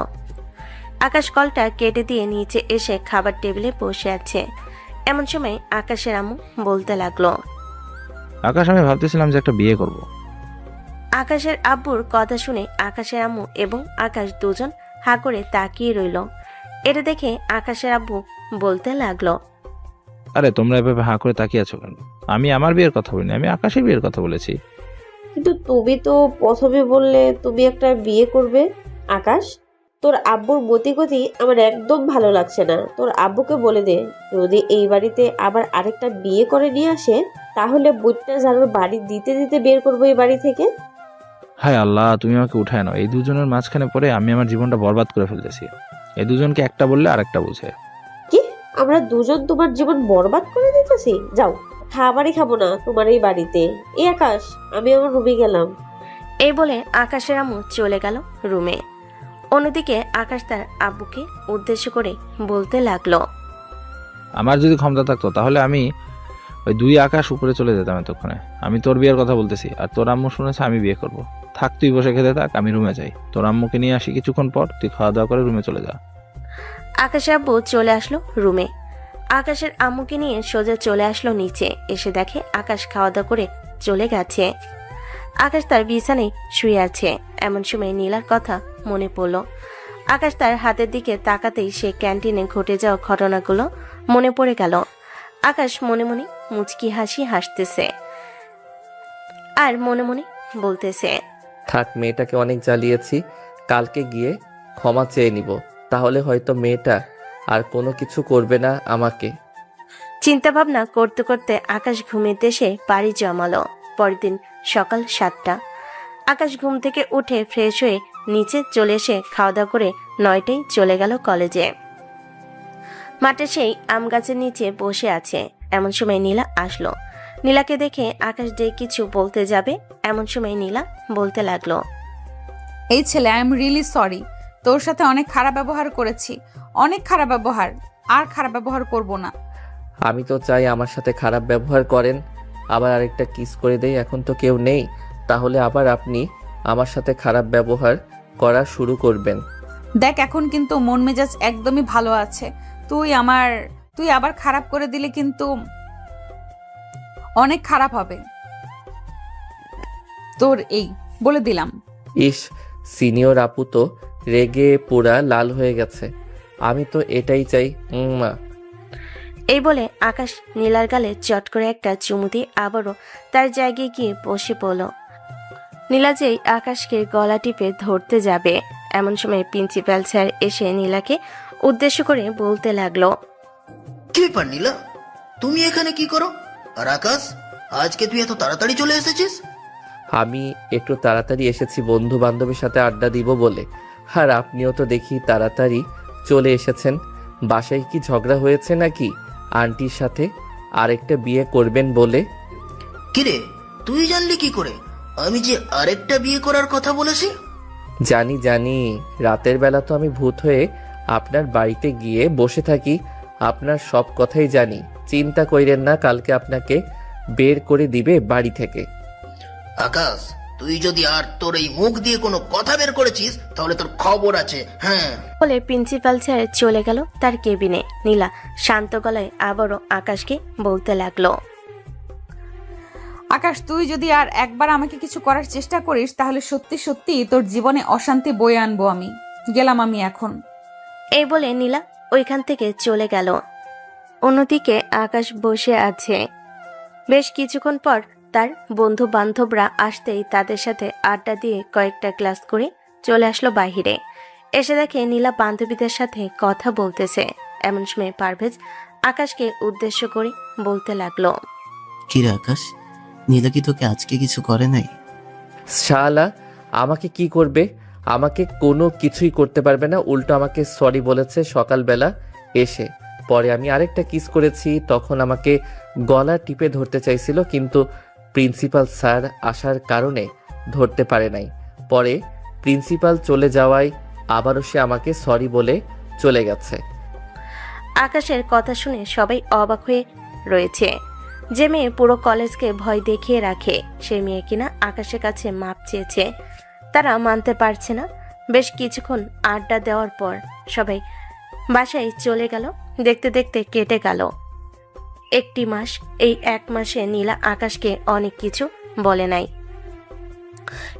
আকাশ কলটা কেটে দিয়ে নিচে এসে খাবার টেবিলে বসে আছে। এমন সময় আকাশের আম্মু বলতে লাগলো, আকাশ, আমি ভাবতেছিলাম যে একটা বিয়ে করব। আকাশের আব্বুর কথা শুনে আকাশের আম্মু এবং আকাশ দুজন হা করে তাকিয়ে রইল। এটা দেখে আকাশের আব্বু বলতে লাগলো, আরে তোমরা এভাবে হাঁ করে তাকিয়ে আছো কেন? আমি আমার বিয়ের কথা বলিনি, আমি আকাশের বিয়ের কথা বলেছি। কিন্তু তুমি তো প্রথমে বললে তুমি একটা বিয়ে করবে। আকাশ, তোর আব্বুর মতিগতি আমার একদম ভালো লাগছে না। তোর আব্বুকে বলে দে, যদি এই বাড়িতে আবার আরেকটা বিয়ে করে নিয়ে আসে, তাহলে বুটটা জানোর বাড়ি দিতে দিতে বের করবো এই বাড়ি থেকে। হায় আল্লাহ, তুমি আমাকে উঠায় নাও। এই দুজনের মাঝখানে পড়ে আমি আমার জীবনটা বরবাদ করে ফেলতেছি। এই দুজনকে একটা বললে আরেকটা বুঝে। কি, আমরা দুজন তোমার জীবন বরবাদ করে দিতেছি? যাও, খাবারই খাবো না তোমার এই বাড়িতে। এই আকাশ, আমি আমার রুমে গেলাম। এই বলে আকাশের আম্মু চলে গেল রুমে। অন্যদিকে আকাশ তার আব্বুকে উদ্দেশ্য করে বলতে লাগলো, আমার যদি ক্ষমতা থাকতো তাহলে আমি ওই 2 আকাশ উপরে চলে যেতাম এতক্ষণে। আমি তোর বিয়ের কথা বলতেছি, আর তোর আম্মু শুনেছে আমি বিয়ে করব। থাক, তুই বসে খেতে থাক, আমি রুমে যাই। তোর আম্মুকে নিয়ে আসি কিছুক্ষণ পর, তুই খাওয়া দাওয়া করে রুমে চলে যা। আকাশের আব্বু চলে আসলো রুমে। আকাশের আম্মুকে নিয়ে সোজা চলে আসলো নিচে। এসে দেখে আকাশ খাওয়া দাওয়া করে চলে গেছে। আকাশ তার বিছানায় শুয়ে আছে। এমন সময় নীলার কথা মনে পড়ল। আকাশ তার হাতের দিকে তাকাতেই সে ক্যান্টিনে ঘটে যাওয়া ঘটনাগুলো মনে পড়ে গেল। আকাশ মনে মনে মুচকি হাসি হাসতেছে আর মনে মনে বলতেছে, থাক, মেয়েটাকে অনেক জ্বালিয়েছি, কালকে গিয়ে ক্ষমা চেয়ে নিব, তাহলে হয়তো মেয়েটা আর কোনো কিছু করবে না আমাকে। চিন্তা ভাবনা করতে করতে আকাশ ঘুমিয়ে এসে বাড়ি জমালো। পরের দিন সকাল 7টা। আকাশ ঘুম থেকে উঠে ফ্রেশ হয়ে নিচে চলে এসে খাওয়া দাওয়া করে 9টায় চলে গেল কলেজে। মাঠে সেই আম গাছের নিচে বসে আছে। এমন সময় নীলা আসলো। নীলাকে দেখে আকাশ যে কিছু বলতে যাবে, এমন সময় নীলা বলতে লাগলো, এই ছেলে, আই এম রিয়েলি সরি। তোর সাথে অনেক খারাপ ব্যবহার করেছি, অনেক খারাপ ব্যবহার। আর খারাপ ব্যবহার করব না। আমি তো চাই আমার সাথে খারাপ ব্যবহার করেন, আবার আরেকটা কিস করে দেই। এখন তো কেউ নেই, তাহলে আবার আপনি আমার সাথে খারাপ ব্যবহার করা শুরু করবেন। দেখ, এখন কিন্তু মন মেজাজ একদমই ভালো আছে। তুই আবার খারাপ করে দিলে কিন্তু অনেক খারাপ হবে তোর, এই বলে দিলাম। ইস, সিনিয়র আপু তো রেগে পুরা লাল হয়ে গেছে। আমি তো এটাই চাই। মা, এই বলে আকাশ নীলার গালে চট করে একটা চুমু দিয়ে আবারও তার জায়গায় গিয়ে বসে পড়ল। নীলা যেই আকাশকে গলা টিপে ধরতে যাবে, এমন সময় প্রিন্সিপাল স্যার এসে নীলাকে উদ্দেশ্য করে বলতে লাগলো, কি ব্যাপার নীলা, তুমি এখানে কি করো? আর আকাশ, আজকে তুই এত তাড়াতাড়ি চলে এসেছিস? আমি একটু তাড়াতাড়ি এসেছি বন্ধু বান্ধবের সাথে আড্ডা দিব বলে। আর আপনিও তো দেখি তাড়াতাড়ি চলে এসেছেন। বাসায় কি ঝগড়া হয়েছে নাকি আন্টির সাথে আরেকটা বিয়ে করবেন বলে? কিরে, তুই জানলি কি করে আমি যে আরেকটা বিয়ে করার কথা বলেছি? জানি, রাতের বেলা তো আমি ভূত হয়ে আপনার বাড়িতে গিয়ে বসে থাকি, আপনার সব কথাই জানি। চিন্তা কইরেন না, কালকে আপনাকে বের করে দিবে বাড়ি থেকে। আকাশ, তুই যদি আর তোর এই মুখ দিয়ে কোনো কথা বের করেছিস তাহলে তোর খবর আছে। হ্যাঁ, বলে প্রিন্সিপাল স্যার চলে গেল তার কেবিনে। নীলা শান্ত গলায় আবারও আকাশকে বলতে লাগলো, আকাশ, তুই যদি আর একবার আমাকে কিছু করার চেষ্টা করিস তাহলে সত্যি সত্যি তোর জীবনে অশান্তি বয়ে আনবো আমি। গেলাম আমি এখন। এই বলে নীলা ওইখান থেকে চলে গেল। অন্যদিকে আকাশ বসে আছে। বেশ কিছুক্ষণ পর তার বন্ধু বান্ধবরা আসতেই তাদের সাথে আড্ডা দিয়ে কয়েকটা ক্লাস করে চলে আসলো বাহিরে। এসে দেখে নীলা বান্ধবীদের সাথে কথা বলতেছে। এমন সময় পারভেজ আকাশকে উদ্দেশ্য করে বলতে লাগলো, কি রে আকাশ, নীলা কি তোকে আজকে কিছু করে নাই? শালা, আমাকে কি করবে? আমাকে কোনো কিছুই করতে পারবে না, উল্টো আমাকে সরি বলেছে সকালবেলা এসে। পরে আমি আরেকটা কিস করেছি, তখন আমাকে গলা টিপে ধরতে চাইছিল, কিন্তু প্রিন্সিপাল স্যার আসার কারণে ধরতে পারে নাই। পরে প্রিন্সিপাল চলে যাওয়ায় আবারও সে আমাকে সরি বলে চলে গেছে। আকাশের কথা শুনে সবাই অবাক হয়ে রয়েছে। যে মেয়ে পুরো কলেজকে ভয় দেখিয়ে রাখে, সে মেয়ে কিনা আকাশের কাছে মাপ চেয়েছে। তারা মানতে পারছে না। বেশ কিছুক্ষণ আড্ডা দেওয়ার পর সবাই বাসায় চলে গেল। দেখতে দেখতে কেটে গেল 1 মাস। এই 1 মাসে নীলা আকাশকে অনেক কিছু বলে নাই,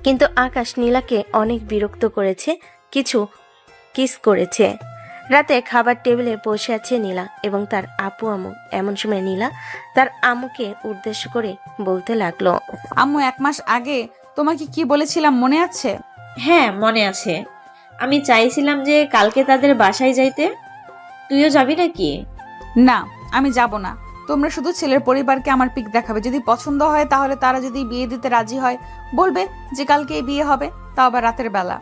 কিন্তু আকাশ নীলাকে অনেক বিরক্ত করেছে, কিছু কিস করেছে। রাতে খাবার টেবিলে বসে আছে নীলা এবং তার আপু আম্মু। এমন সময় নীলা তার আম্মুকে উদ্দেশ্য করে বলতে লাগলো, আম্মু 1 মাস আগে তোমাকে কি বলেছিলাম মনে আছে? হ্যাঁ মনে আছে। আমি চাইছিলাম যে কালকে তাদের বাসায় যাইতে। তুইও যাবি নাকি? না, আমি যাব না। তোমরা শুধু ছেলের পরিবারকে আমার পিক দেখাবে। যদি পছন্দ হয় তাহলে তারা যদি বিয়ে দিতে রাজি হয়, বলবে যে কালকে বিয়ে হবে, তাও আবার রাতের বেলা।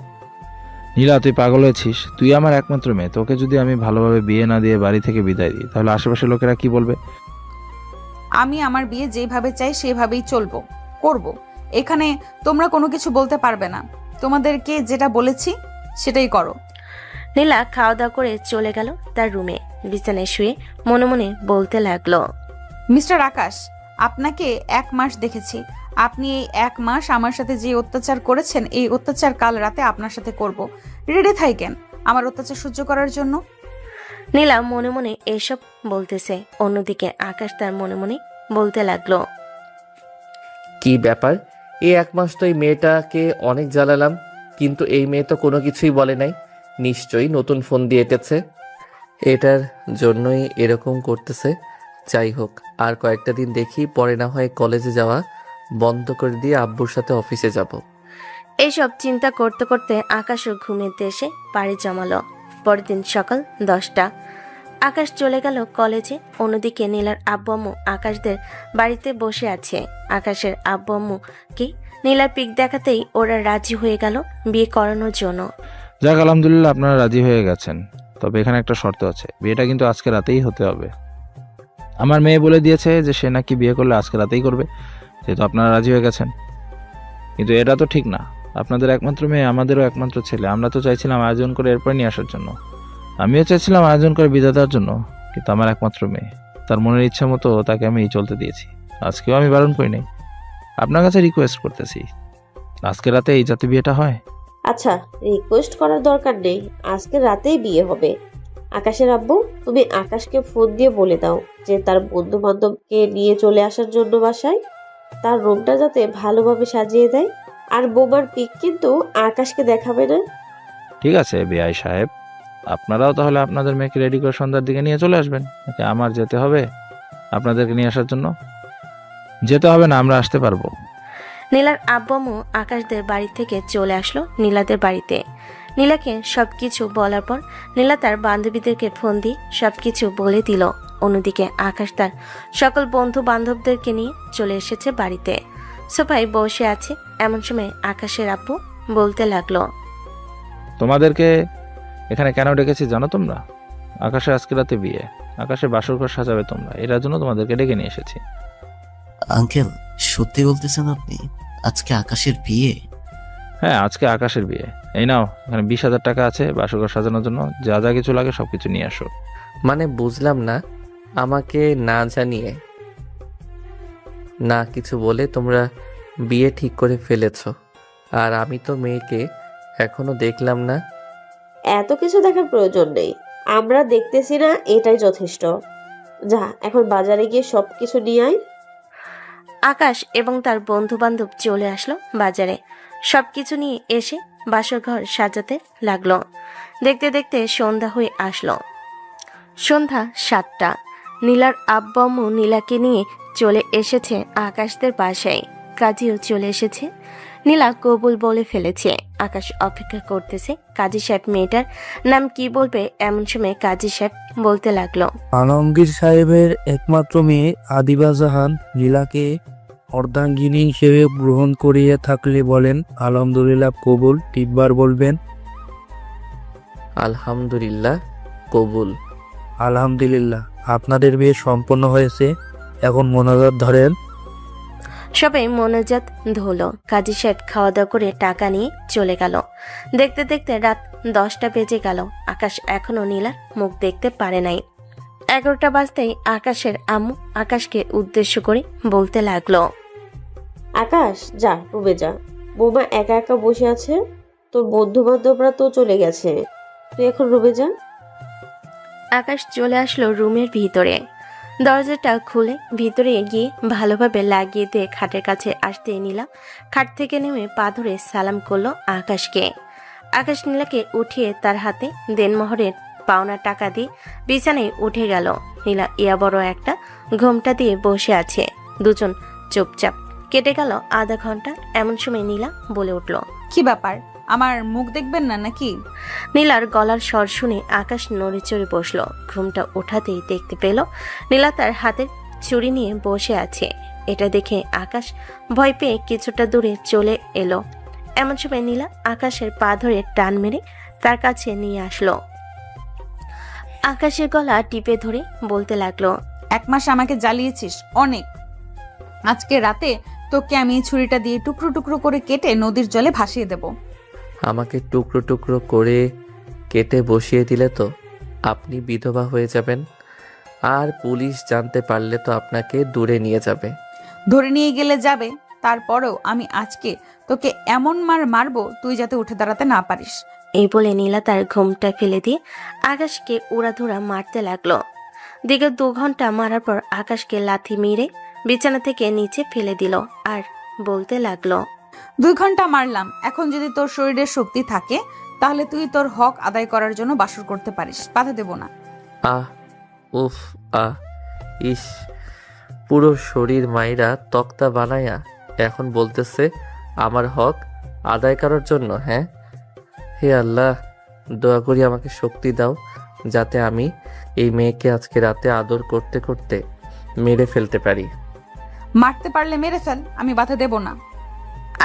নীলা, তুই পাগল হয়েছিস? তুই আমার একমাত্র মেয়ে, তোকে যদি আমি ভালোভাবে বিয়ে না দিয়ে বাড়ি থেকে বিদায় দিই, তাহলে আশেপাশের লোকেরা কি বলবে? আমি আমার বিয়ে যেভাবে চাই সেভাবেই চলবো, করব। এখানে তোমরা কোনো কিছু বলতে পারবে না। তোমাদেরকে যেটা বলেছি সেটাই করো। নীলা খাওয়া দাওয়া করে চলে গেল তার রুমে। বিছানায় শুয়ে মনে মনে বলতে লাগলো, মিস্টার আকাশ, আপনাকে 1 মাস দেখেছি। আপনি এই 1 মাস আমার সাথে যে অত্যাচার করেছেন, এই অত্যাচার কাল রাতে আপনার সাথে করব। রেডি থাকেন আমার অত্যাচার সহ্য করার জন্য। নীলা মনে মনে এসব বলতেছে, অন্যদিকে আকাশ তার মনে মনে বলতে লাগলো, কি ব্যাপার, এই 1 মাস তো এই মেয়েটাকে অনেক জ্বালালাম, কিন্তু এই মেয়ে তো কোনো কিছুই বলে নাই। নিশ্চয়ই নতুন ফোন দিয়ে এটেছে, এটার জন্যই এরকম করতেছে। যাই হোক, আর কয়েকটা দিন দেখি, পরে না হয় কলেজে যাওয়া বন্ধ করে দিয়ে আব্বুর সাথে অফিসে যাব। এইসব চিন্তা করতে করতে আকাশও ঘুমের দেশে পাড়ি জমালো। পরের দিন সকাল 10টা। আকাশ চলে গেল কলেজে। অন্যদিকে নীলার আব্বু আম্মু আকাশদের বাড়িতে বসে আছে। আকাশের আব্বু আম্মুকে নীলার পিক দেখাতেই ওরা রাজি হয়ে গেল বিয়ে করানোর জন্য। যাক, আলহামদুলিল্লাহ আপনারা রাজি হয়ে গেছেন। তবে এখানে একটা শর্ত আছে, বিয়েটা কিন্তু আজকে রাতেই হতে হবে। আমার মেয়ে বলে দিয়েছে যে সে নাকি বিয়ে করলে আজকে রাতেই করবে, যেহেতু আপনারা রাজি হয়ে গেছেন। কিন্তু এটা তো ঠিক না, আপনাদের একমাত্র মেয়ে, আমাদেরও একমাত্র ছেলে। আমরা তো চাইছিলাম আয়োজন করে এরপর নিয়ে আসার জন্য। আমিও চাইছিলাম আয়োজন করে বিদায় দেওয়ার জন্য, কিন্তু আমার একমাত্র মেয়ে, তার মনের ইচ্ছা মতো তাকে আমি চলতে দিয়েছি। আজকেও আমি বারণ করি নাই। আপনার কাছে রিকোয়েস্ট করতেছি, আজকে রাতে এই যাতে বিয়েটা হয়। আচ্ছা, রিকোয়েস্ট করার দরকার নেই, আজকে রাতেই বিয়ে হবে। আকাশের আব্বু, তুমি আকাশকে ফোন দিয়ে বলে দাও যে তার বন্ধু বান্ধবকে নিয়ে চলে আসার জন্য বাসায়। তার রুমটা যাতে ভালোভাবে সাজিয়ে দেয়। আর বোমার পিক কিন্তু আকাশকে দেখাবে না। ঠিক আছে বিআই সাহেব, আপনারাও তাহলে আপনাদের মেয়েকে রেডি করে সন্ধ্যার দিকে নিয়ে চলে আসবেন। নাকি আমার যেতে হবে আপনাদেরকে নিয়ে আসার জন্য? যেতে হবে না, আমরা আসতে পারবো। নীলার আব্বু আম্মু আকাশদের বাড়ি থেকে চলে আসলো নীলাদের বাড়িতে। নীলাকে সবকিছু বলার পর নীলা তার বান্ধবীদেরকে ফোন দিয়ে সবকিছু বলে দিল। অন্যদিকে আকাশ তার সকল বন্ধু বান্ধবদেরকে নিয়ে চলে এসেছে বাড়িতে। সোফায় বসে আছে। এমন সময় আকাশের আব্বু বলতে লাগলো, তোমাদেরকে এখানে কেন ডেকেছি জানো তোমরা? আকাশে আজকে রাতে বিয়ে, আকাশে বাসর ঘর সাজাবে তোমরা, এটার জন্য তোমাদেরকে ডেকে নিয়ে এসেছি। আঙ্কেল, সত্যি বলতেছেন আপনি? আজকে আকাশের বিয়ে? হ্যাঁ, আজকে আকাশের বিয়ে। এই নাও, এখানে 20,000 টাকা আছে বাসর ঘর সাজানোর জন্য। যা যা কিছু লাগে সবকিছু নিয়ে আসো। মানে বুঝলাম না, আমাকে না জানিয়ে না কিছু বলে তোমরা বিয়ে ঠিক করে ফেলেছ, আর আমি তো মেয়েকে এখনো দেখলাম না। এত কিছু দেখার প্রয়োজন নেই, আমরা দেখতেছি না, এটাই যথেষ্ট। যা, এখন বাজারে গিয়ে সবকিছু নিয়ে আয়। আকাশ এবং তার বন্ধু বান্ধব চলে আসলো বাজারে। সবকিছু নিয়ে এসে বাসর ঘর সাজাতে লাগলো। দেখতে দেখতে সন্ধ্যা হয়ে আসলো। সন্ধ্যা 7টা। নীলার আব্বু আম্মু নীলাকে নিয়ে চলে এসেছে আকাশদের বাসায়। কাজীও চলে এসেছে। নীলা কবুল বলে ফেলেছে। আকাশ অপেক্ষা করতেছে কাজী সাহেব মেয়েটার নাম কি বলবে। এমন সময় কাজী সাহেব বলতে লাগলো, আলমগীর সাহেবের একমাত্র মেয়ে আদিবা জাহান নীলাকে অর্ধাঙ্গিনী হিসেবে গ্রহণ করিয়ে থাকলে বলেন আলহামদুলিল্লাহ কবুল। 3 বার বলবেন আলহামদুলিল্লাহ কবুল। আলহামদুলিল্লাহ। আপনাদের বিয়ে সম্পন্ন হয়েছে। এখন মোনাজাত ধরেন। সবাই মোনাজাত ধরল। কাজী সাহেব খাওয়া দাওয়া করে টাকা নিয়ে চলে গেল। দেখতে দেখতে রাত 10টা বেজে গেল। আকাশ এখনো নীলার মুখ দেখতে পারে নাই। 11টা বাজতেই আকাশের আম্মু আকাশকে উদ্দেশ্য করে বলতে লাগলো, আকাশ যা রুমে যা, বৌমা একা একা বসে আছে, তোর বন্ধু বান্ধবরা তো চলে গেছে, তুই এখন রুমে যা। আকাশ চলে আসলো রুমের ভিতরে। দরজাটা খুলে ভিতরে গিয়ে ভালোভাবে লাগিয়ে দিয়ে খাটের কাছে আসতে নীলা খাট থেকে নেমে পা ধরে সালাম করলো আকাশকে। আকাশ নীলাকে উঠিয়ে তার হাতে দেনমোহরের পাওনা টাকা দিয়ে বিছানায় উঠে গেল। নীলা ইয়া বড় একটা ঘোমটা দিয়ে বসে আছে। দুজন চুপচাপ। কেটে গেল আধা ঘন্টা। এমন সময় নীলা বলে উঠল, কি ব্যাপার, আমার মুখ দেখবেন না নাকি? নীলার গলার স্বর শুনে আকাশ নড়ে চড়ে বসলো। ঘুমটা ওঠাতেই দেখতে পেল নীলা তার হাতের ছুরি নিয়ে বসে আছে। এটা দেখে আকাশ ভয় পেয়ে কিছুটা দূরে চলে এলো। এমন সময় নীলা আকাশের পা ধরে টান মেরে তার কাছে নিয়ে আসলো। আকাশের গলা টিপে ধরে বলতে লাগলো, 1 মাস আমাকে জ্বালিয়েছিস অনেক। আজকে রাতে তোকে আমি এই ছুরিটা দিয়ে টুকরো টুকরো করে কেটে নদীর জলে ভাসিয়ে দেব। আমাকে টুকরো টুকরো করে কেটে বসিয়ে দিলে তো আপনি বিধবা হয়ে যাবেন, আর পুলিশ জানতে পারলে তো আপনাকে দূরে নিয়ে যাবে। ধরে নিয়ে গেলে যাবে, তারপরেও আমি আজকে তোকে এমন মার মারবো তুই যাতে উঠে দাঁড়াতে না পারিস। এই বলে নীলা তার ঘুমটা ফেলে দিয়ে আকাশকে উড়াধুরা মারতে লাগলো। দীর্ঘ 2 ঘন্টা মারার পর আকাশকে লাথি মেরে বিছানা থেকে নিচে ফেলে দিল আর বলতে লাগলো, 2 ঘন্টা মারলাম, এখন যদি তোর শরীরে শক্তি থাকে তাহলে তুই তোর হক আদায় করার জন্য বাসর করতে পারিস, বাধা দেব না। আহ উফ আহ ইস, পুরো শরীর মাইরা তক্তা বানায়া এখন বলতেছে আমার হক আদায় করার জন্য। হ্যাঁ, হে আল্লাহ, দয়া করি আমাকে শক্তি দাও যাতে আমি এই মেয়েকে আজকে রাতে আদর করতে করতে মেরে ফেলতে পারি। মারতে পারলে মেরে ফেল, আমি বাধা দেব না।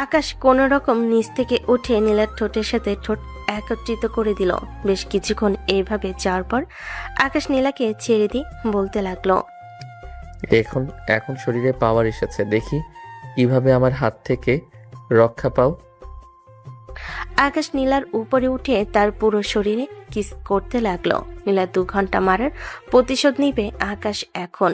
আকাশ কোনো রকম নিচ থেকে উঠে নীলার ঠোঁটের সাথে ঠোঁট একত্রিত করে দিল। বেশ কিছুক্ষণ এইভাবে যাওয়ার পর আকাশ নীলাকে ছেড়ে দিয়ে বলতে লাগলো, এখন শরীরে পাওয়ার এসেছে, দেখি কিভাবে আমার হাত থেকে রক্ষা পাও। আকাশ নীলার উপরে উঠে তার পুরো শরীরে কিস করতে লাগলো। নীলা 2 ঘন্টা মারার প্রতিশোধ নিবে আকাশ এখন।